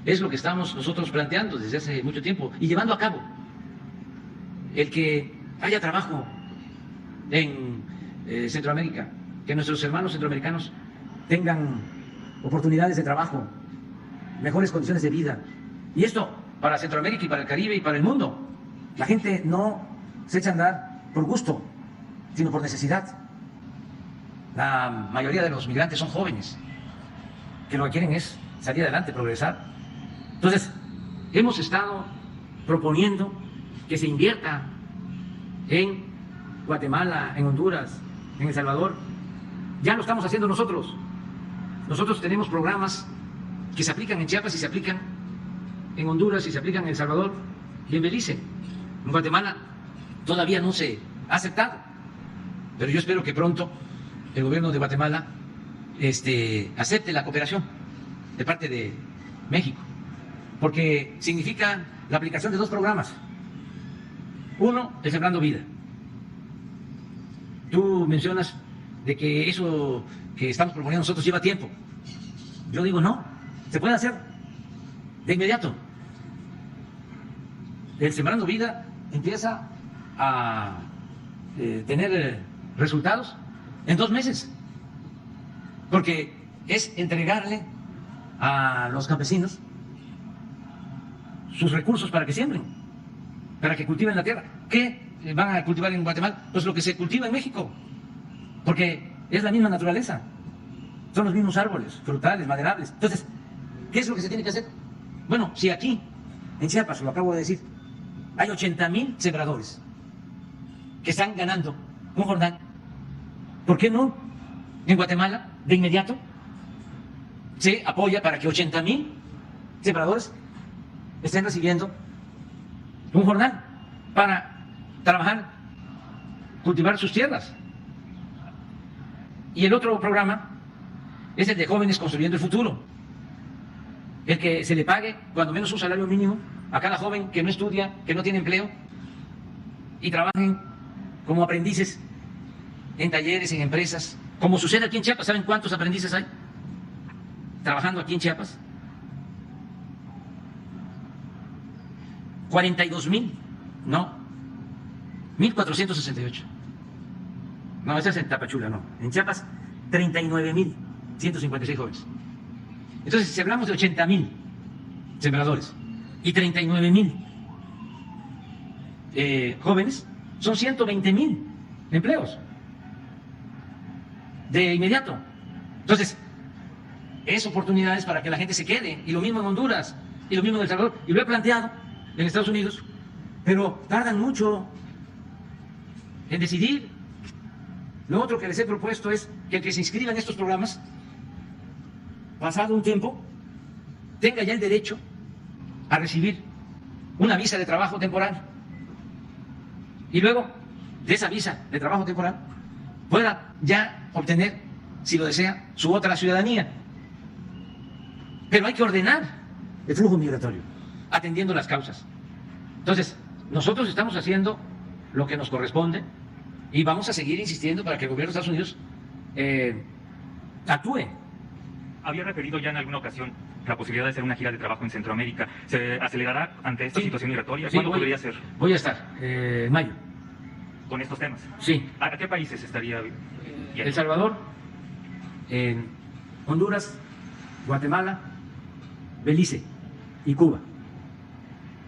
es lo que estamos nosotros planteando desde hace mucho tiempo y llevando a cabo. El que haya trabajo en Centroamérica, que nuestros hermanos centroamericanos tengan oportunidades de trabajo, mejores condiciones de vida. Y esto para Centroamérica y para el Caribe y para el mundo. La gente no se echa a andar por gusto, sino por necesidad. La mayoría de los migrantes son jóvenes, que lo que quieren es salir adelante, progresar. Entonces, hemos estado proponiendo que se invierta en Guatemala, en Honduras, en El Salvador. Ya lo estamos haciendo nosotros. Nosotros tenemos programas que se aplican en Chiapas y se aplican en Honduras y se aplican en El Salvador y en Belice. En Guatemala todavía no se ha aceptado, pero yo espero que pronto el gobierno de Guatemala acepte la cooperación de parte de México, porque significa la aplicación de 2 programas. Uno, el Sembrando Vida. Tú mencionas de que eso que estamos proponiendo nosotros lleva tiempo. Yo digo no, se puede hacer de inmediato. El Sembrando Vida empieza a tener resultados en 2 meses, porque es entregarle a los campesinos sus recursos para que siembren, para que cultiven la tierra. ¿Qué van a cultivar en Guatemala? Pues lo que se cultiva en México, porque es la misma naturaleza, son los mismos árboles, frutales, maderables. Entonces, ¿qué es lo que se tiene que hacer? Bueno, si aquí, en Chiapas, lo acabo de decir, hay 80,000 sembradores que están ganando un jornal, ¿por qué no en Guatemala, de inmediato, se apoya para que 80,000 sembradores estén recibiendo un jornal para trabajar, cultivar sus tierras? Y el otro programa es el de Jóvenes Construyendo el Futuro, el que se le pague cuando menos un salario mínimo a cada joven que no estudia, que no tiene empleo, y trabajen como aprendices en talleres, en empresas, como sucede aquí en Chiapas. ¿Saben cuántos aprendices hay trabajando aquí en Chiapas? 42,000, no, 1,468. No, ese es en Tapachula, no. En Chiapas, 39,156 jóvenes. Entonces, si hablamos de 80,000 sembradores y 39,000 jóvenes, son 120,000 empleos de inmediato. Entonces, es oportunidades para que la gente se quede. Y lo mismo en Honduras. y lo mismo en El Salvador. Y lo he planteado en Estados Unidos, pero tardan mucho en decidir. Lo otro que les he propuesto es que el que se inscriba en estos programas, pasado un tiempo, tenga ya el derecho a recibir una visa de trabajo temporal. Y luego de esa visa de trabajo temporal pueda ya obtener, si lo desea, su otra ciudadanía. Pero hay que ordenar el flujo migratorio, atendiendo las causas. Entonces, nosotros estamos haciendo lo que nos corresponde y vamos a seguir insistiendo para que el gobierno de Estados Unidos actúe. Había referido ya en alguna ocasión la posibilidad de hacer una gira de trabajo en Centroamérica. ¿Se acelerará ante esta situación migratoria? Sí, ¿Cuándo podría ser? Voy a estar en mayo. ¿Con estos temas? Sí. ¿A qué países estaría? El Salvador, Honduras, Guatemala, Belice y Cuba.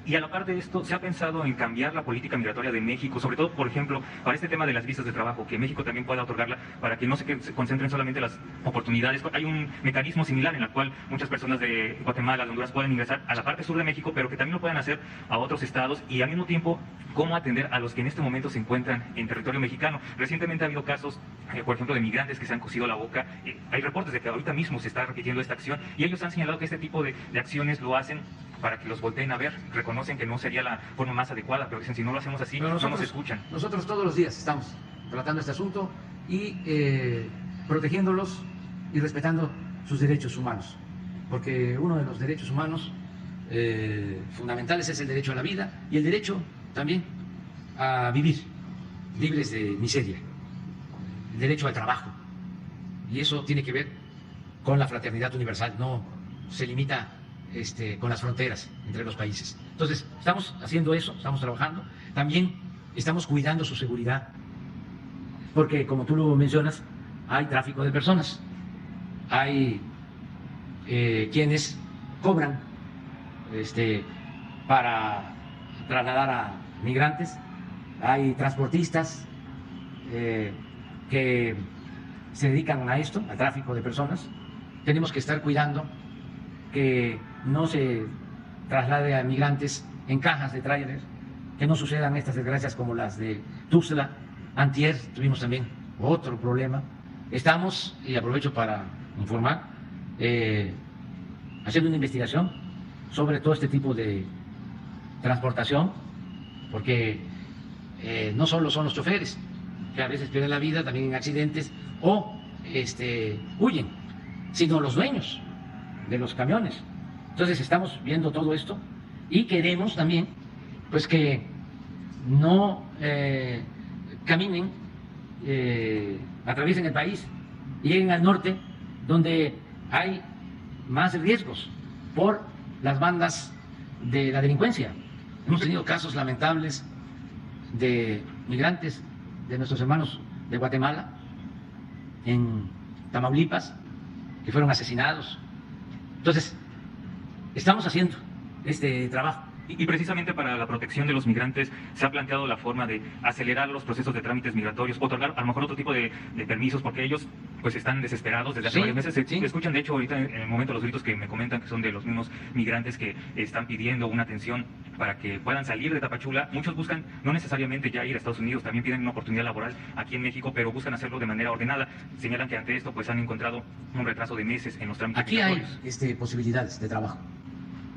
Y a la par de esto, ¿se ha pensado en cambiar la política migratoria de México? Sobre todo, por ejemplo, para este tema de las visas de trabajo, que México también pueda otorgarla para que no se concentren solamente las oportunidades. Hay un mecanismo similar en el cual muchas personas de Guatemala, de Honduras pueden ingresar a la parte sur de México, pero que también lo puedan hacer a otros estados y al mismo tiempo, cómo atender a los que en este momento se encuentran en territorio mexicano. Recientemente ha habido casos, por ejemplo, de migrantes que se han cosido la boca. Hay reportes de que ahorita mismo se está repitiendo esta acción y ellos han señalado que este tipo de acciones lo hacen para que los volteen a ver. Reconocen que no sería la forma más adecuada, pero dicen, si no lo hacemos así, no nos escuchan. Nosotros todos los días estamos tratando este asunto y protegiéndolos y respetando sus derechos humanos, porque uno de los derechos humanos fundamentales es el derecho a la vida y el derecho también a vivir libres de miseria, el derecho al trabajo, y eso tiene que ver con la fraternidad universal, no se limita con las fronteras entre los países. Entonces, estamos haciendo eso, estamos trabajando. También estamos cuidando su seguridad, porque como tú lo mencionas, hay tráfico de personas, hay quienes cobran para trasladar a migrantes, hay transportistas que se dedican a esto, al tráfico de personas. Tenemos que estar cuidando que no se traslade a migrantes en cajas de tráiler, que no sucedan estas desgracias como las de Tuxtla. Antier tuvimos también otro problema. Estamos, y aprovecho para informar, haciendo una investigación sobre todo este tipo de transportación, porque no solo son los choferes, que a veces pierden la vida también en accidentes o huyen, sino los dueños de los camiones. Entonces estamos viendo todo esto y queremos también pues que no caminen, atraviesen el país y lleguen al norte, donde hay más riesgos por las bandas de la delincuencia. Hemos tenido casos lamentables de migrantes, de nuestros hermanos de Guatemala, en Tamaulipas, que fueron asesinados. Entonces, estamos haciendo este trabajo. Y precisamente para la protección de los migrantes se ha planteado la forma de acelerar los procesos de trámites migratorios, otorgar a lo mejor otro tipo de permisos, porque ellos pues están desesperados desde hace varios meses. Se escuchan, de hecho, ahorita en el momento los gritos que me comentan que son de los mismos migrantes que están pidiendo una atención para que puedan salir de Tapachula. Muchos buscan no necesariamente ya ir a Estados Unidos, también piden una oportunidad laboral aquí en México, pero buscan hacerlo de manera ordenada. Señalan que ante esto pues han encontrado un retraso de meses en los trámites migratorios. Aquí hay posibilidades de trabajo.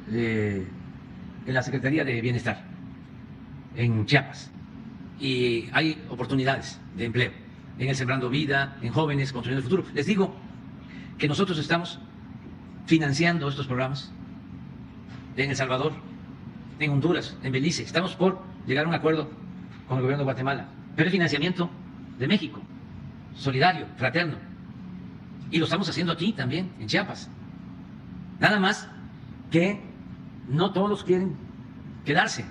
En la Secretaría de Bienestar, en Chiapas, y hay oportunidades de empleo, en el Sembrando Vida, en Jóvenes Construyendo el Futuro. Les digo que nosotros estamos financiando estos programas en El Salvador, en Honduras, en Belice. Estamos por llegar a un acuerdo con el gobierno de Guatemala, pero el financiamiento de México, solidario, fraterno, y lo estamos haciendo aquí también, en Chiapas. Nada más que no todos quieren quedarse.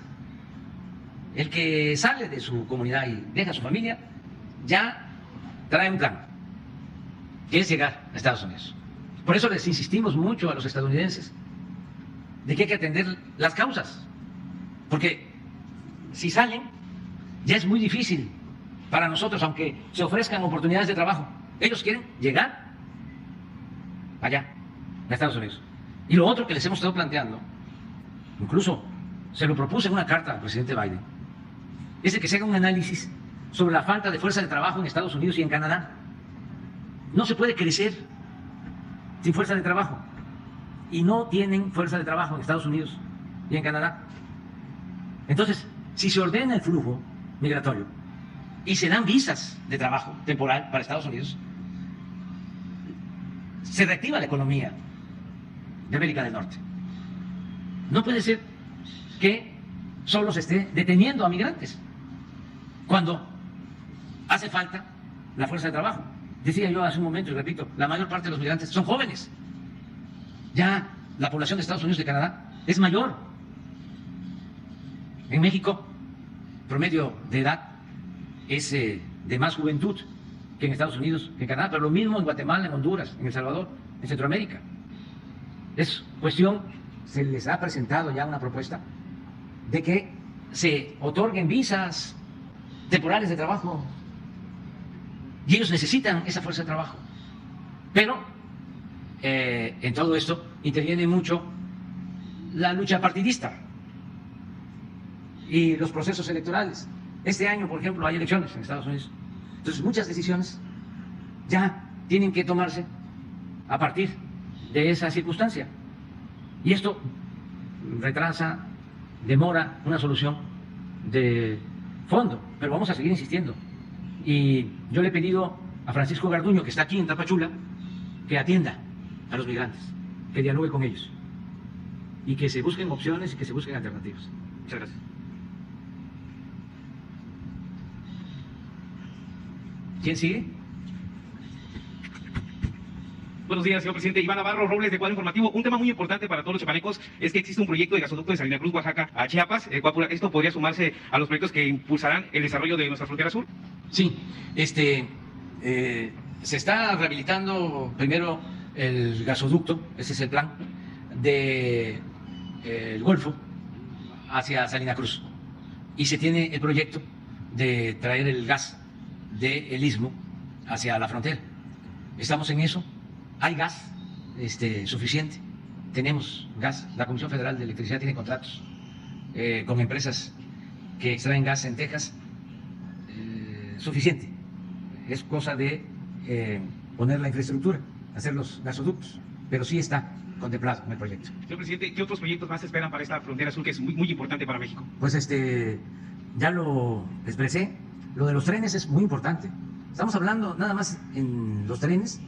El que sale de su comunidad y deja a su familia ya trae un plan, que es llegar a Estados Unidos. Por eso les insistimos mucho a los estadounidenses de que hay que atender las causas, porque si salen ya es muy difícil para nosotros, aunque se ofrezcan oportunidades de trabajo. Ellos quieren llegar allá, a Estados Unidos. Y lo otro que les hemos estado planteando incluso se lo propuse en una carta al presidente Biden, es de que se haga un análisis sobre la falta de fuerza de trabajo en Estados Unidos y en Canadá. No se puede crecer sin fuerza de trabajo, y no tienen fuerza de trabajo en Estados Unidos y en Canadá. Entonces, si se ordena el flujo migratorio y se dan visas de trabajo temporal para Estados Unidos, se reactiva la economía de América del Norte. No puede ser que solo se esté deteniendo a migrantes cuando hace falta la fuerza de trabajo. Decía yo hace un momento y repito, la mayor parte de los migrantes son jóvenes. Ya la población de Estados Unidos y de Canadá es mayor. En México, promedio de edad es de más juventud que en Estados Unidos, que en Canadá, pero lo mismo en Guatemala, en Honduras, en El Salvador, en Centroamérica. Es cuestión, se les ha presentado ya una propuesta de que se otorguen visas temporales de trabajo, y ellos necesitan esa fuerza de trabajo. Pero en todo esto interviene mucho la lucha partidista y los procesos electorales. Este año, por ejemplo, hay elecciones en Estados Unidos. Entonces, muchas decisiones ya tienen que tomarse a partir de esa circunstancia. Y esto retrasa, demora una solución de fondo, pero vamos a seguir insistiendo. Y yo le he pedido a Francisco Garduño, que está aquí en Tapachula, que atienda a los migrantes, que dialogue con ellos y que se busquen opciones y que se busquen alternativas. Muchas gracias. ¿Quién sigue? Buenos días, señor presidente. Iván Navarro Robles, de Cuadro Informativo. Un tema muy importante para todos los chiapanecos es que existe un proyecto de gasoducto de Salina Cruz, Oaxaca, a Chiapas. ¿Esto podría sumarse a los proyectos que impulsarán el desarrollo de nuestra frontera sur? Sí, se está rehabilitando primero el gasoducto, ese es el plan, de el Golfo hacia Salina Cruz. Y se tiene el proyecto de traer el gas del Istmo hacia la frontera. Estamos en eso. Hay gas suficiente. Tenemos gas. La Comisión Federal de Electricidad tiene contratos con empresas que extraen gas en Texas. Suficiente. Es cosa de poner la infraestructura, hacer los gasoductos, pero sí está contemplado en el proyecto. Señor presidente, ¿qué otros proyectos más se esperan para esta frontera sur que es muy, muy importante para México? Pues ya lo expresé, lo de los trenes es muy importante. Estamos hablando nada más en los trenes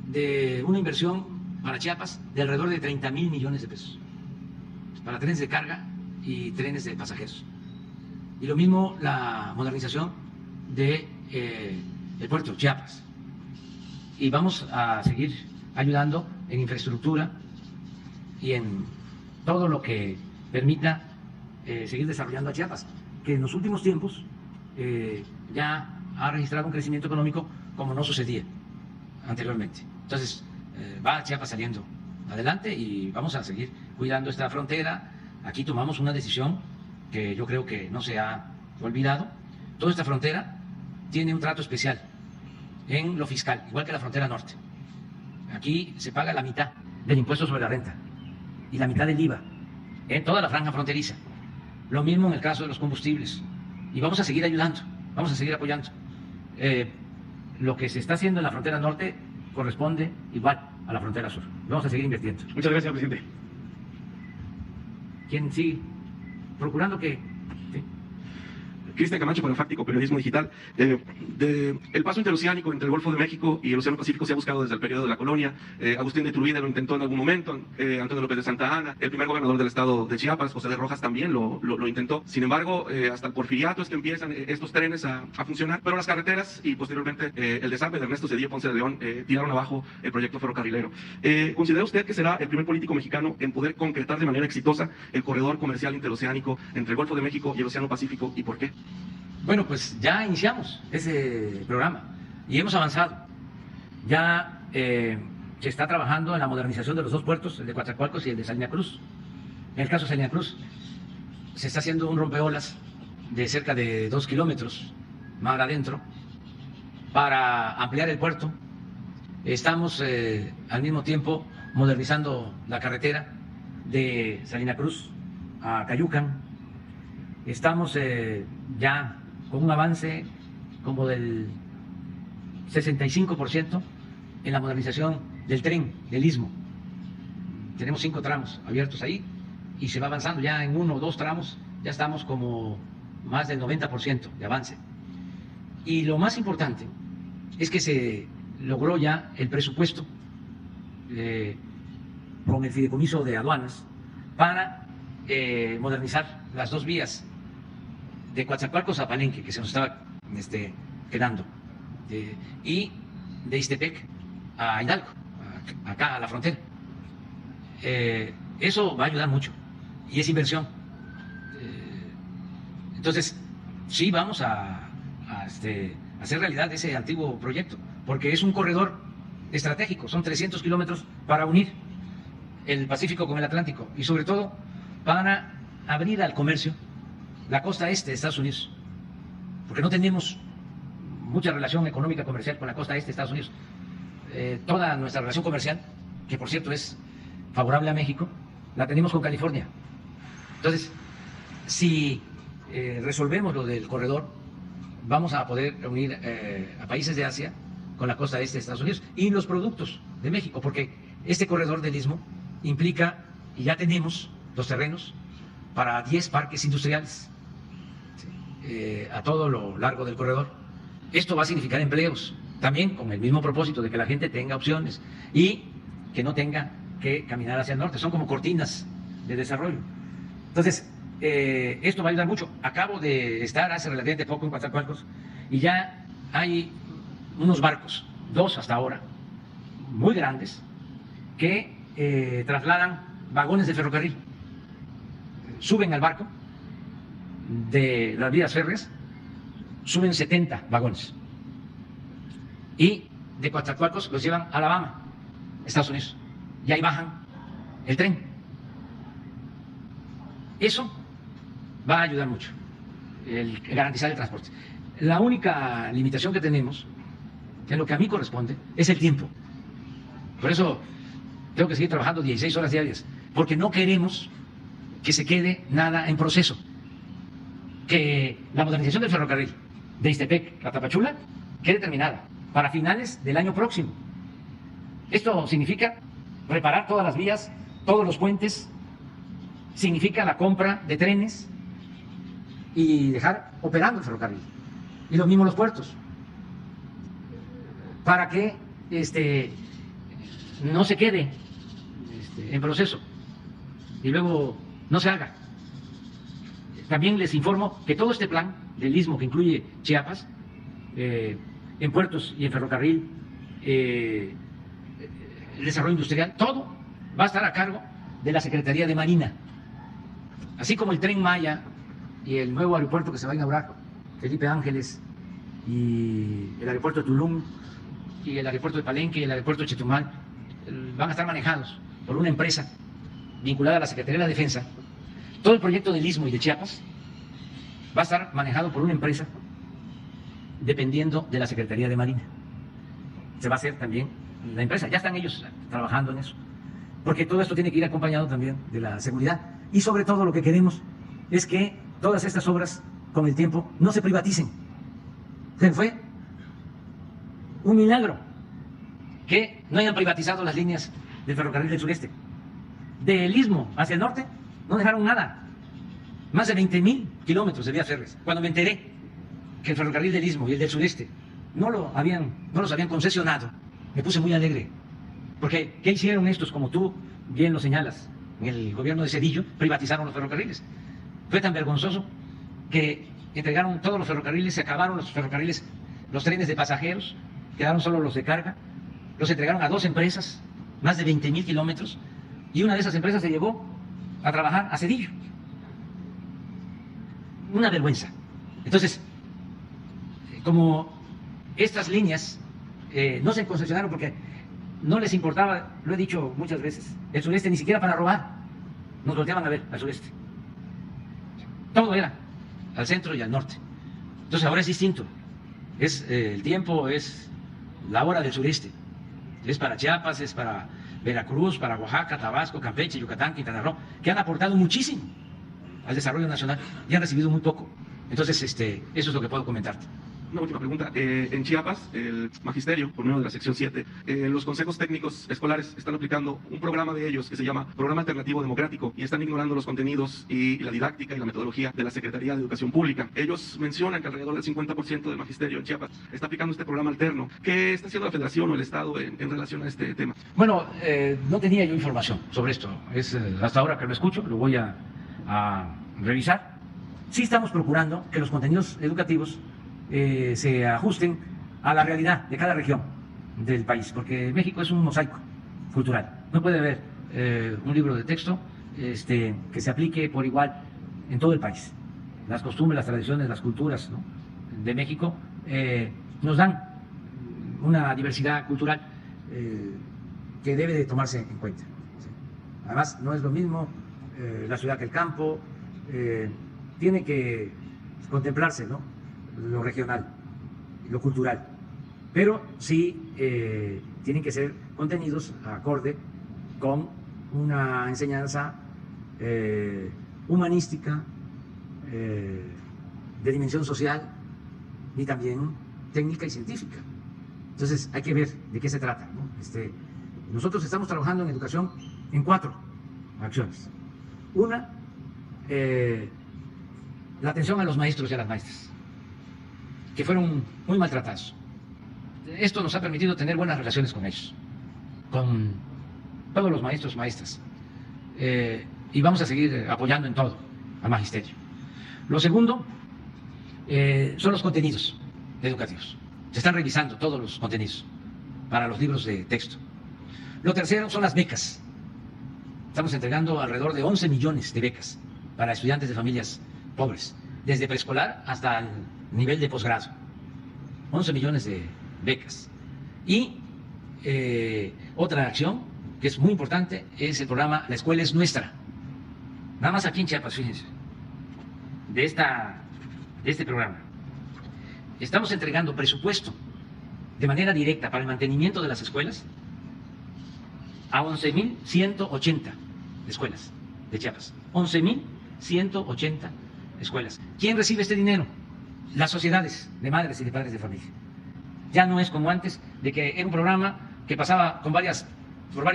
de una inversión para Chiapas de alrededor de 30,000 millones de pesos, para trenes de carga y trenes de pasajeros. Y lo mismo la modernización de el puerto Chiapas. Y vamos a seguir ayudando en infraestructura y en todo lo que permita seguir desarrollando a Chiapas, que en los últimos tiempos ya ha registrado un crecimiento económico como no sucedía anteriormente. Entonces, va Chiapas saliendo adelante y vamos a seguir cuidando esta frontera. Aquí tomamos una decisión que yo creo que no se ha olvidado. Toda esta frontera tiene un trato especial en lo fiscal, igual que la frontera norte. Aquí se paga la mitad del impuesto sobre la renta y la mitad del IVA en toda la franja fronteriza. Lo mismo en el caso de los combustibles. Y vamos a seguir ayudando, vamos a seguir apoyando. Lo que se está haciendo en la frontera norte corresponde igual a la frontera sur. Vamos a seguir invirtiendo. Muchas gracias, señor presidente. ¿Quién sigue? Procurando que... ¿sí? Cristian Camacho para Fáctico Periodismo Digital. El paso interoceánico entre el Golfo de México y el Océano Pacífico se ha buscado desde el periodo de la colonia. Agustín de Iturbide lo intentó en algún momento, Antonio López de Santa Anna, el primer gobernador del estado de Chiapas, José de Rojas, también lo intentó. Sin embargo, hasta el porfiriato es que empiezan estos trenes a funcionar, pero las carreteras y posteriormente el desarme de Ernesto Zedillo Ponce de León tiraron abajo el proyecto ferrocarrilero. ¿Considera usted que será el primer político mexicano en poder concretar de manera exitosa el corredor comercial interoceánico entre el Golfo de México y el Océano Pacífico, y por qué? Bueno, pues ya iniciamos ese programa y hemos avanzado. Ya se está trabajando en la modernización de los dos puertos, el de Coatzacoalcos y el de Salina Cruz. En el caso de Salina Cruz, se está haciendo un rompeolas de cerca de 2 kilómetros mar adentro para ampliar el puerto. Estamos al mismo tiempo modernizando la carretera de Salina Cruz a Cayucan. Estamos ya con un avance como del 65% en la modernización del tren, del Istmo. Tenemos 5 tramos abiertos ahí y se va avanzando ya en 1 o 2 tramos, ya estamos como más del 90% de avance. Y lo más importante es que se logró ya el presupuesto con el fideicomiso de aduanas para modernizar las 2 vías de Coatzacoalcos a Palenque, que se nos estaba quedando, y de Ixtepec a Hidalgo, acá a la frontera. Eso va a ayudar mucho y es inversión. Entonces, sí vamos a hacer realidad ese antiguo proyecto, porque es un corredor estratégico, son 300 kilómetros para unir el Pacífico con el Atlántico y sobre todo para abrir al comercio la costa este de Estados Unidos, porque no tenemos mucha relación económica comercial con la costa este de Estados Unidos. Toda nuestra relación comercial, que por cierto es favorable a México, la tenemos con California. Entonces, si resolvemos lo del corredor, vamos a poder unir a países de Asia con la costa este de Estados Unidos y los productos de México, porque este corredor del Istmo implica, y ya tenemos los terrenos para 10 parques industriales a todo lo largo del corredor. Esto va a significar empleos, también con el mismo propósito de que la gente tenga opciones y que no tenga que caminar hacia el norte. Son como cortinas de desarrollo. Entonces, esto va a ayudar mucho. Acabo de estar hace relativamente poco en Coatzacoalcos y ya hay unos barcos, 2 hasta ahora, muy grandes, que trasladan vagones de ferrocarril. Suben al barco de las vías férreas, suben 70 vagones y de Coatzacoalcos los llevan a Alabama, Estados Unidos, y ahí bajan el tren. Eso va a ayudar mucho, el garantizar el transporte. La única limitación que tenemos, en lo que a mí corresponde, es el tiempo. Por eso tengo que seguir trabajando 16 horas diarias, porque no queremos que se quede nada en proceso. Que la modernización del ferrocarril de Ixtepec a Tapachula quede terminada para finales del año próximo. Esto significa reparar todas las vías, todos los puentes, significa la compra de trenes y dejar operando el ferrocarril. Y lo mismo los puertos. Para que no se quede en proceso y luego no se haga. También les informo que todo este plan del Istmo, que incluye Chiapas, en puertos y en ferrocarril, el desarrollo industrial, todo va a estar a cargo de la Secretaría de Marina. Así como el Tren Maya y el nuevo aeropuerto que se va a inaugurar, Felipe Ángeles, y el aeropuerto de Tulum, y el aeropuerto de Palenque y el aeropuerto de Chetumal, van a estar manejados por una empresa vinculada a la Secretaría de la Defensa. Todo el proyecto del Istmo y de Chiapas va a estar manejado por una empresa dependiendo de la Secretaría de Marina. Se va a hacer también la empresa, ya están ellos trabajando en eso, porque todo esto tiene que ir acompañado también de la seguridad. Y sobre todo lo que queremos es que todas estas obras con el tiempo no se privaticen. Fue un milagro que no hayan privatizado las líneas del ferrocarril del sureste. Del Istmo hacia el norte no dejaron nada. Más de 20,000 kilómetros de vías férreas. Cuando me enteré que el ferrocarril del Istmo y el del sureste no los habían concesionado, me puse muy alegre. Porque ¿qué hicieron estos? Como tú bien lo señalas, en el gobierno de Zedillo privatizaron los ferrocarriles. Fue tan vergonzoso que entregaron todos los ferrocarriles, se acabaron los ferrocarriles, los trenes de pasajeros, quedaron solo los de carga, los entregaron a 2 empresas, más de 20,000 kilómetros, y una de esas empresas se llevó a trabajar a Zedillo. Una vergüenza. Entonces, como estas líneas no se concesionaron porque no les importaba, lo he dicho muchas veces, el sureste ni siquiera para robar, nos volteaban a ver al sureste. Todo era al centro y al norte. Entonces ahora es distinto. Es el tiempo, es la hora del sureste. Es para Chiapas, es para Veracruz, para Oaxaca, Tabasco, Campeche, Yucatán, Quintana Roo, que han aportado muchísimo al desarrollo nacional y han recibido muy poco. Entonces, eso es lo que puedo comentarte. Una última pregunta. En Chiapas, el magisterio, por medio de la sección 7, los consejos técnicos escolares están aplicando un programa de ellos que se llama Programa Alternativo Democrático y están ignorando los contenidos y la didáctica y la metodología de la Secretaría de Educación Pública. Ellos mencionan que alrededor del 50% del magisterio en Chiapas está aplicando este programa alterno. ¿Qué está haciendo la Federación o el Estado en relación a este tema? Bueno, no tenía yo información sobre esto. Es hasta ahora que lo escucho, lo voy a revisar. Sí estamos procurando que los contenidos educativos se ajusten a la realidad de cada región del país, porque México es un mosaico cultural. No puede haber un libro de texto que se aplique por igual en todo el país. Las costumbres, las tradiciones, las culturas, ¿no?, de México nos dan una diversidad cultural que debe de tomarse en cuenta. ¿Sí? Además, no es lo mismo la ciudad que el campo. Tiene que contemplarse, ¿no?, lo regional, lo cultural, pero sí tienen que ser contenidos acorde con una enseñanza humanística, de dimensión social y también técnica y científica. Entonces hay que ver de qué se trata, ¿no? Nosotros estamos trabajando en educación en 4 acciones. Una, la atención a los maestros y a las maestras, que fueron muy maltratados. Esto nos ha permitido tener buenas relaciones con ellos, con todos los maestros, maestras, y vamos a seguir apoyando en todo al magisterio. Lo segundo son los contenidos educativos. Se están revisando todos los contenidos para los libros de texto. Lo tercero son las becas. Estamos entregando alrededor de 11 millones de becas para estudiantes de familias pobres, desde preescolar hasta el nivel de posgrado. 11 millones de becas. Y otra acción que es muy importante es el programa La Escuela es Nuestra. Nada más aquí en Chiapas, fíjense, de este programa. Estamos entregando presupuesto de manera directa para el mantenimiento de las escuelas a 11.180 escuelas de Chiapas. 11.180 escuelas. ¿Quién recibe este dinero? Las sociedades de madres y de padres de familia. Ya no es como antes, de que era un programa que pasaba por varias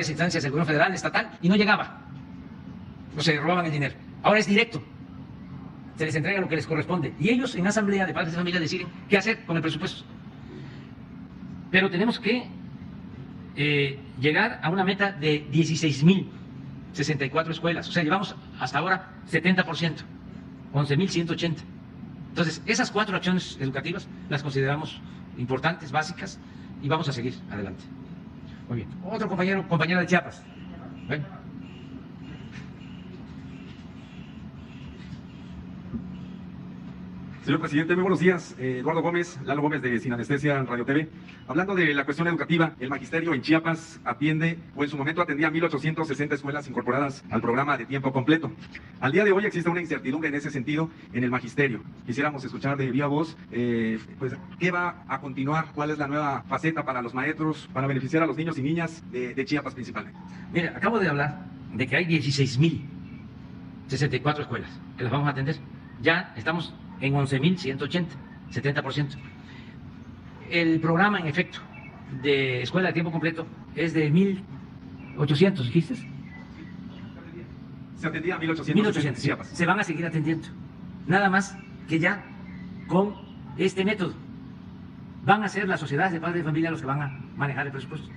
instancias del gobierno federal, estatal, y no llegaba. O se robaban el dinero. Ahora es directo. Se les entrega lo que les corresponde. Y ellos en asamblea de padres de familia deciden qué hacer con el presupuesto. Pero tenemos que llegar a una meta de 16.064 escuelas. O sea, llevamos hasta ahora 70%, 11.180. Entonces, esas 4 acciones educativas las consideramos importantes, básicas, y vamos a seguir adelante. Muy bien. Otro compañero de Chiapas. Bueno. Señor presidente, muy buenos días. Eduardo Gómez, Lalo Gómez de Sin Anestesia Radio TV. Hablando de la cuestión educativa, el magisterio en Chiapas atiende, o en su momento atendía 1.860 escuelas incorporadas al programa de tiempo completo. Al día de hoy existe una incertidumbre en ese sentido en el magisterio. Quisiéramos escuchar de viva voz, pues, ¿qué va a continuar? ¿Cuál es la nueva faceta para los maestros, para beneficiar a los niños y niñas de Chiapas principalmente? Mira, acabo de hablar de que hay 16.064 escuelas que las vamos a atender. Ya estamos en 11.180, 70%. El programa, en efecto, de escuela de tiempo completo es de 1.800, ¿dijiste? Se atendía a 1.800 Chiapas. Se van a seguir atendiendo. Nada más que ya con este método. Van a ser las sociedades de padres de familia los que van a manejar el presupuesto.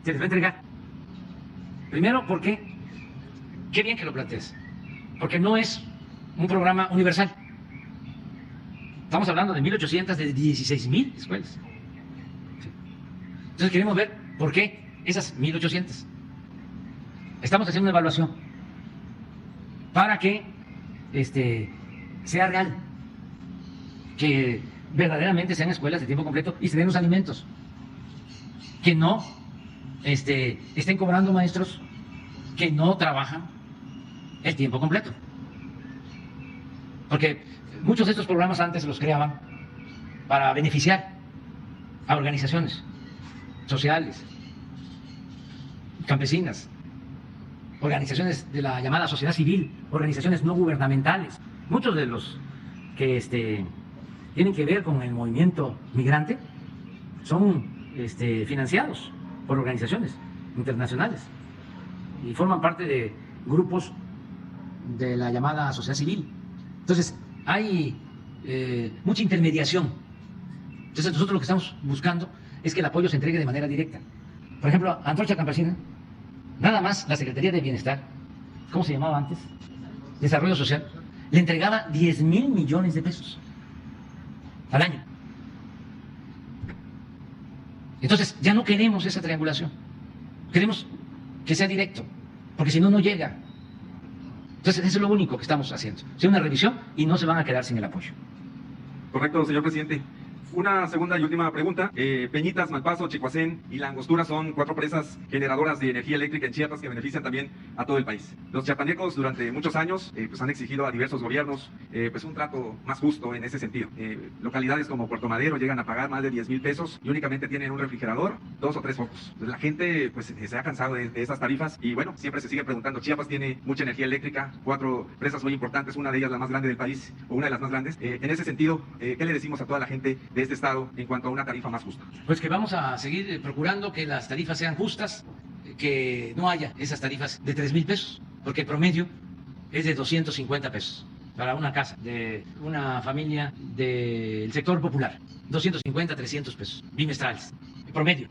Se les va a entregar. Primero, porque, qué bien que lo plantees, porque no es un programa universal. Estamos hablando de 1.800 de 16.000 escuelas. Entonces queremos ver por qué esas 1.800. Estamos haciendo una evaluación para que sea real, que verdaderamente sean escuelas de tiempo completo y se den los alimentos, que no estén cobrando maestros que no trabajan el tiempo completo. Porque muchos de estos programas antes los creaban para beneficiar a organizaciones sociales, campesinas, organizaciones de la llamada sociedad civil, organizaciones no gubernamentales, muchos de los que tienen que ver con el movimiento migrante son financiados por organizaciones internacionales y forman parte de grupos de la llamada sociedad civil. Entonces, hay mucha intermediación. Entonces, nosotros lo que estamos buscando es que el apoyo se entregue de manera directa. Por ejemplo, a Antorcha Campesina, nada más la Secretaría de Bienestar, ¿cómo se llamaba antes? Desarrollo Social, le entregaba 10,000 millones de pesos al año. Entonces, ya no queremos esa triangulación. Queremos que sea directo, porque si no, no llega. Entonces, eso es lo único que estamos haciendo. Hacer una revisión y no se van a quedar sin el apoyo. Correcto, señor presidente. Una segunda y última pregunta. Peñitas, Malpaso, Chicoacén y La Angostura son 4 presas generadoras de energía eléctrica en Chiapas que benefician también a todo el país. Los chiapanecos durante muchos años pues han exigido a diversos gobiernos pues un trato más justo en ese sentido. Localidades como Puerto Madero llegan a pagar más de 10,000 pesos y únicamente tienen un refrigerador, 2 o 3 focos. La gente pues se ha cansado de esas tarifas y bueno, siempre se sigue preguntando. Chiapas tiene mucha energía eléctrica, 4 presas muy importantes, una de ellas la más grande del país o una de las más grandes. En ese sentido, ¿qué le decimos a toda la gente de este estado en cuanto a una tarifa más justa? Pues que vamos a seguir procurando que las tarifas sean justas, que no haya esas tarifas de 3,000 pesos, porque el promedio es de 250 pesos para una casa de una familia del sector popular, 250, 300 pesos bimestrales, el promedio.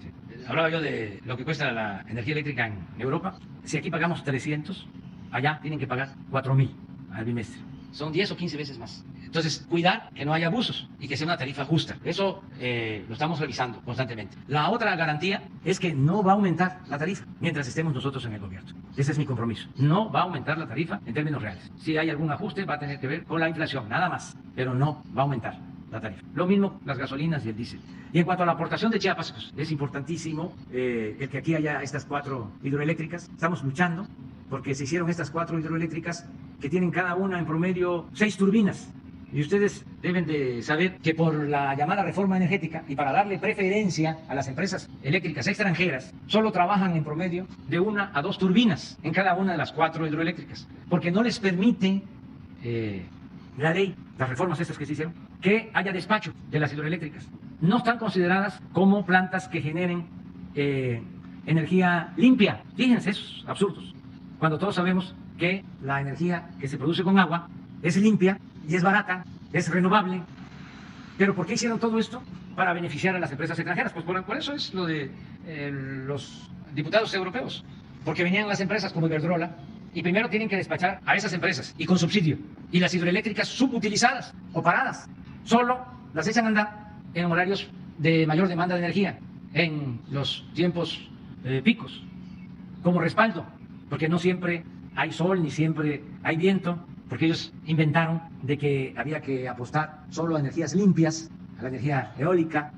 Hablaba yo de lo que cuesta la energía eléctrica en Europa. Si aquí pagamos 300, allá tienen que pagar 4,000 al bimestre. Son 10 o 15 veces más. Entonces, cuidar que no haya abusos y que sea una tarifa justa. Eso lo estamos revisando constantemente. La otra garantía es que no va a aumentar la tarifa mientras estemos nosotros en el gobierno. Ese es mi compromiso. No va a aumentar la tarifa en términos reales. Si hay algún ajuste, va a tener que ver con la inflación, nada más. Pero no va a aumentar la tarifa. Lo mismo las gasolinas y el diésel. Y en cuanto a la aportación de Chiapas, pues, es importantísimo el que aquí haya estas 4 hidroeléctricas. Estamos luchando porque se hicieron estas 4 hidroeléctricas que tienen cada una en promedio 6 turbinas. Y ustedes deben de saber que por la llamada reforma energética y para darle preferencia a las empresas eléctricas extranjeras, solo trabajan en promedio de 1 a 2 turbinas en cada una de las 4 hidroeléctricas, porque no les permite la ley, las reformas estas que se hicieron, que haya despacho de las hidroeléctricas. No están consideradas como plantas que generen energía limpia. Fíjense esos absurdos, cuando todos sabemos que la energía que se produce con agua es limpia y es barata, es renovable. ¿Pero por qué hicieron todo esto? Para beneficiar a las empresas extranjeras. Pues por eso es lo de los diputados europeos. Porque venían las empresas como Iberdrola y primero tienen que despachar a esas empresas y con subsidio. Y las hidroeléctricas subutilizadas o paradas, solo las echan a andar en horarios de mayor demanda de energía, en los tiempos picos, como respaldo, porque no siempre hay sol ni siempre hay viento, porque ellos inventaron de que había que apostar solo a energías limpias, a la energía eólica.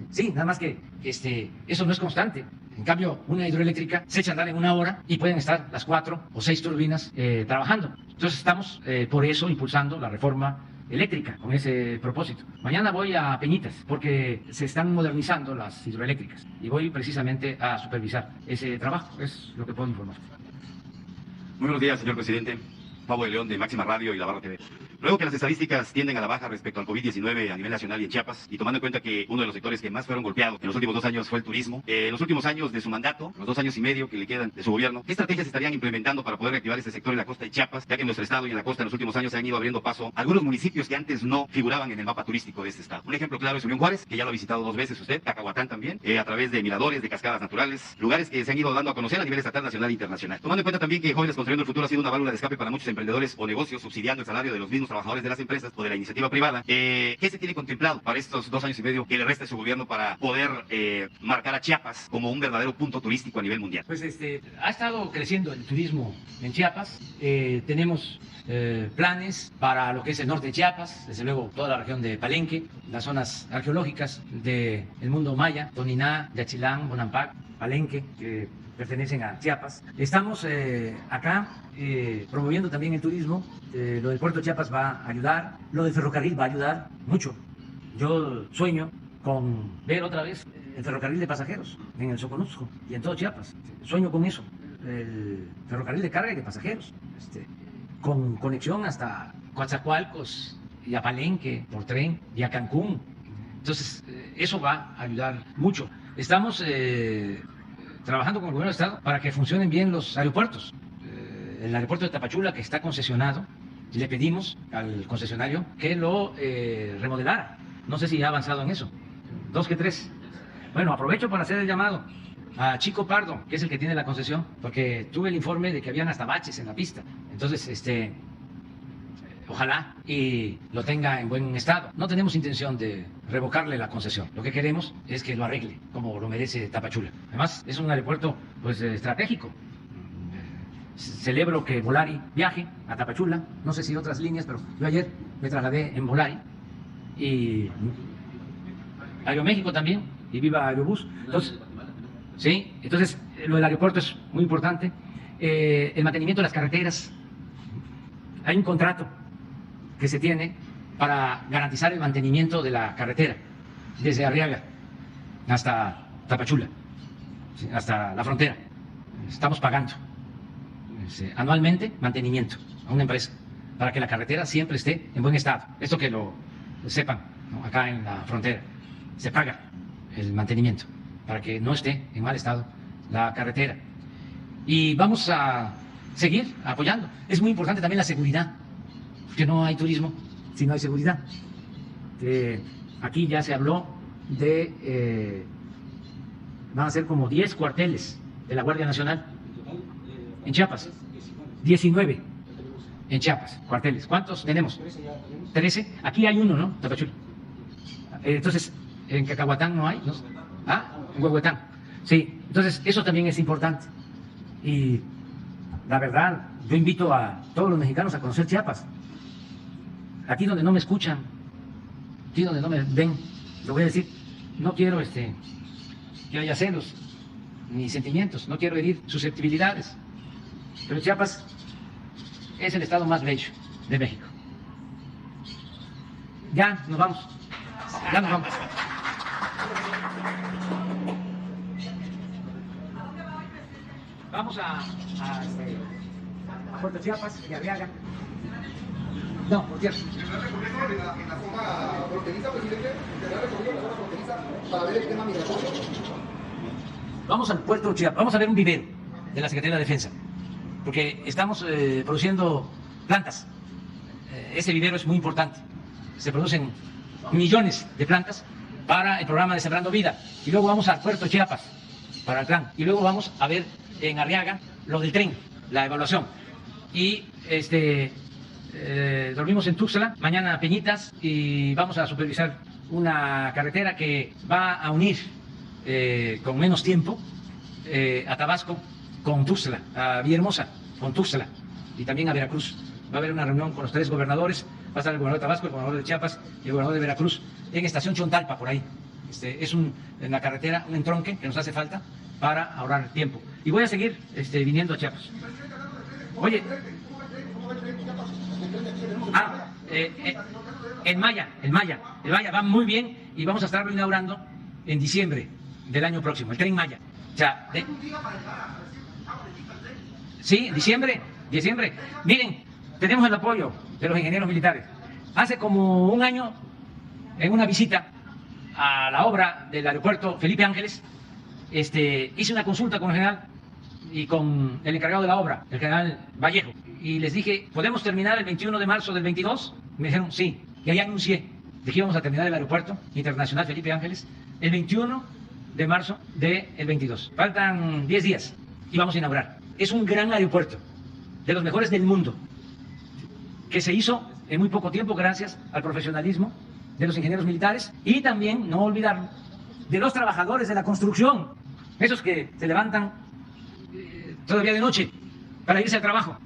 Sí, nada más que eso no es constante. En cambio, una hidroeléctrica se echa a andar en 1 hora y pueden estar las 4 o 6 turbinas trabajando. Entonces estamos por eso impulsando la reforma eléctrica con ese propósito. Mañana voy a Peñitas porque se están modernizando las hidroeléctricas y voy precisamente a supervisar ese trabajo. Es lo que puedo informar. Muy buenos días, señor presidente. Pablo de León, de Máxima Radio y La Barra TV. Luego que las estadísticas tienden a la baja respecto al COVID-19 a nivel nacional y en Chiapas, y tomando en cuenta que uno de los sectores que más fueron golpeados en los últimos 2 años fue el turismo, en los últimos años de su mandato, los 2 años y medio que le quedan de su gobierno, ¿qué estrategias estarían implementando para poder reactivar este sector en la costa de Chiapas, ya que en nuestro estado y en la costa en los últimos años se han ido abriendo paso algunos municipios que antes no figuraban en el mapa turístico de este estado? Un ejemplo claro es Unión Juárez, que ya lo ha visitado 2 veces usted, Cacahuatán también, a través de miradores, de cascadas naturales, lugares que se han ido dando a conocer a nivel estatal, nacional e internacional. Tomando en cuenta también que Jóvenes Construyendo el Futuro ha sido una válvula de escape para muchos emprendedores o negocios, subsidiando el salario de los mismos trabajadores de las empresas o de la iniciativa privada. ¿Qué se tiene contemplado para estos 2 años y medio que le resta a su gobierno para poder marcar a Chiapas como un verdadero punto turístico a nivel mundial? Pues ha estado creciendo el turismo en Chiapas. Tenemos planes para lo que es el norte de Chiapas, desde luego toda la región de Palenque, las zonas arqueológicas del mundo maya, Toniná, Yaxchilán, Bonampak, Palenque, que pertenecen a Chiapas. Estamos acá promoviendo también el turismo. Lo del puerto de Chiapas va a ayudar, lo del ferrocarril va a ayudar mucho. Yo sueño con ver otra vez el ferrocarril de pasajeros en el Soconusco y en todo Chiapas. Sueño con eso. el ferrocarril de carga y de pasajeros, con conexión hasta Coatzacoalcos y a Palenque por tren y a Cancún. Entonces, eso va a ayudar mucho. Estamos trabajando con el gobierno del Estado para que funcionen bien los aeropuertos. El aeropuerto de Tapachula, que está concesionado, le pedimos al concesionario que lo remodelara. No sé si ha avanzado en eso. 2 que 3. Bueno, aprovecho para hacer el llamado a Chico Pardo, que es el que tiene la concesión, porque tuve el informe de que habían hasta baches en la pista. Entonces, ojalá y lo tenga en buen estado. No tenemos intención de revocarle la concesión. Lo que queremos es que lo arregle, como lo merece Tapachula. Además, es un aeropuerto pues estratégico. Celebro que Volari viaje a Tapachula. No sé si otras líneas, pero yo ayer me trasladé en Volari. Y Aeroméxico también, y viva Aerobús. Entonces, sí, entonces lo del aeropuerto es muy importante. El mantenimiento de las carreteras. Hay un contrato que se tiene para garantizar el mantenimiento de la carretera desde Arriaga hasta Tapachula, hasta la frontera. Estamos pagando anualmente mantenimiento a una empresa para que la carretera siempre esté en buen estado. Esto que lo sepan, ¿no? Acá en la frontera se paga el mantenimiento para que no esté en mal estado la carretera. Y vamos a seguir apoyando. Es muy importante también la seguridad, porque no hay turismo si no hay seguridad. Aquí ya se habló de van a ser como 10 cuarteles de la Guardia Nacional en Chiapas. 19 en Chiapas, cuarteles. ¿Cuántos tenemos? 13. Aquí hay uno, ¿no? Tapachula. Entonces, en Cacahuatán no hay, ¿no? Ah, en Huehuetán. Sí, entonces eso también es importante. Y la verdad, yo invito a todos los mexicanos a conocer Chiapas. Aquí donde no me escuchan, aquí donde no me ven, lo voy a decir, no quiero que haya celos ni sentimientos, no quiero herir susceptibilidades. Pero Chiapas es el estado más bello de México. Ya nos vamos. Ya nos vamos. Vamos a Puerto Chiapas y Arriaga. No, por cierto. ¿Tendrá recorrido en la zona fronteriza, presidente? ¿Tendrá recorrido en la zona fronteriza para ver el tema migratorio? Vamos al puerto Chiapas, vamos a ver un vivero de la Secretaría de la Defensa, porque estamos produciendo plantas. Ese vivero es muy importante. Se producen millones de plantas para el programa de Sembrando Vida. Y luego vamos al puerto Chiapas para el plan. Y luego vamos a ver en Arriaga lo del tren, la evaluación. Y dormimos en Tuxtla, mañana a Peñitas, y vamos a supervisar una carretera que va a unir con menos tiempo a Tabasco con Tuxtla, a Villahermosa con Tuxtla y también a Veracruz. Va a haber una reunión con los 3 gobernadores, va a estar el gobernador de Tabasco, el gobernador de Chiapas y el gobernador de Veracruz en Estación Chontalpa, por ahí. Es en la carretera un entronque que nos hace falta para ahorrar tiempo. Y voy a seguir viniendo a Chiapas. Oye, el Maya va muy bien y vamos a estarlo inaugurando en diciembre del año próximo, el tren Maya. O sea, sí, diciembre. Miren, tenemos el apoyo de los ingenieros militares. Hace como un año, en una visita a la obra del aeropuerto Felipe Ángeles, hice una consulta con el general y con el encargado de la obra, el general Vallejo, y les dije, ¿podemos terminar el 21 de marzo del 22? Me dijeron, sí, y ahí anuncié de que íbamos a terminar el aeropuerto internacional Felipe Ángeles el 21 de marzo del 22. Faltan 10 días y vamos a inaugurar. Es un gran aeropuerto, de los mejores del mundo, que se hizo en muy poco tiempo gracias al profesionalismo de los ingenieros militares y también, no olvidar, de los trabajadores de la construcción, esos que se levantan todavía de noche para irse al trabajo,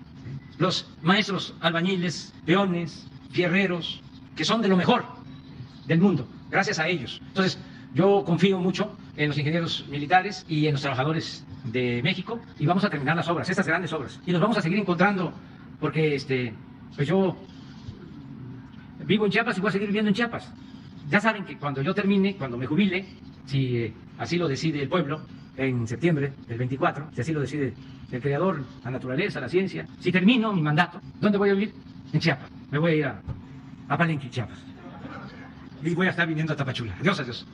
los maestros albañiles, peones, fierreros, que son de lo mejor del mundo, gracias a ellos. Entonces, yo confío mucho en los ingenieros militares y en los trabajadores de México y vamos a terminar las obras, estas grandes obras. Y nos vamos a seguir encontrando porque pues yo vivo en Chiapas y voy a seguir viviendo en Chiapas. Ya saben que cuando yo termine, cuando me jubile, si así lo decide el pueblo, en septiembre del 24, si así lo decide el creador, la naturaleza, la ciencia. Si termino mi mandato, ¿dónde voy a vivir? En Chiapas. Me voy a ir a Palenque, Chiapas. Y voy a estar viniendo a Tapachula. Adiós, adiós.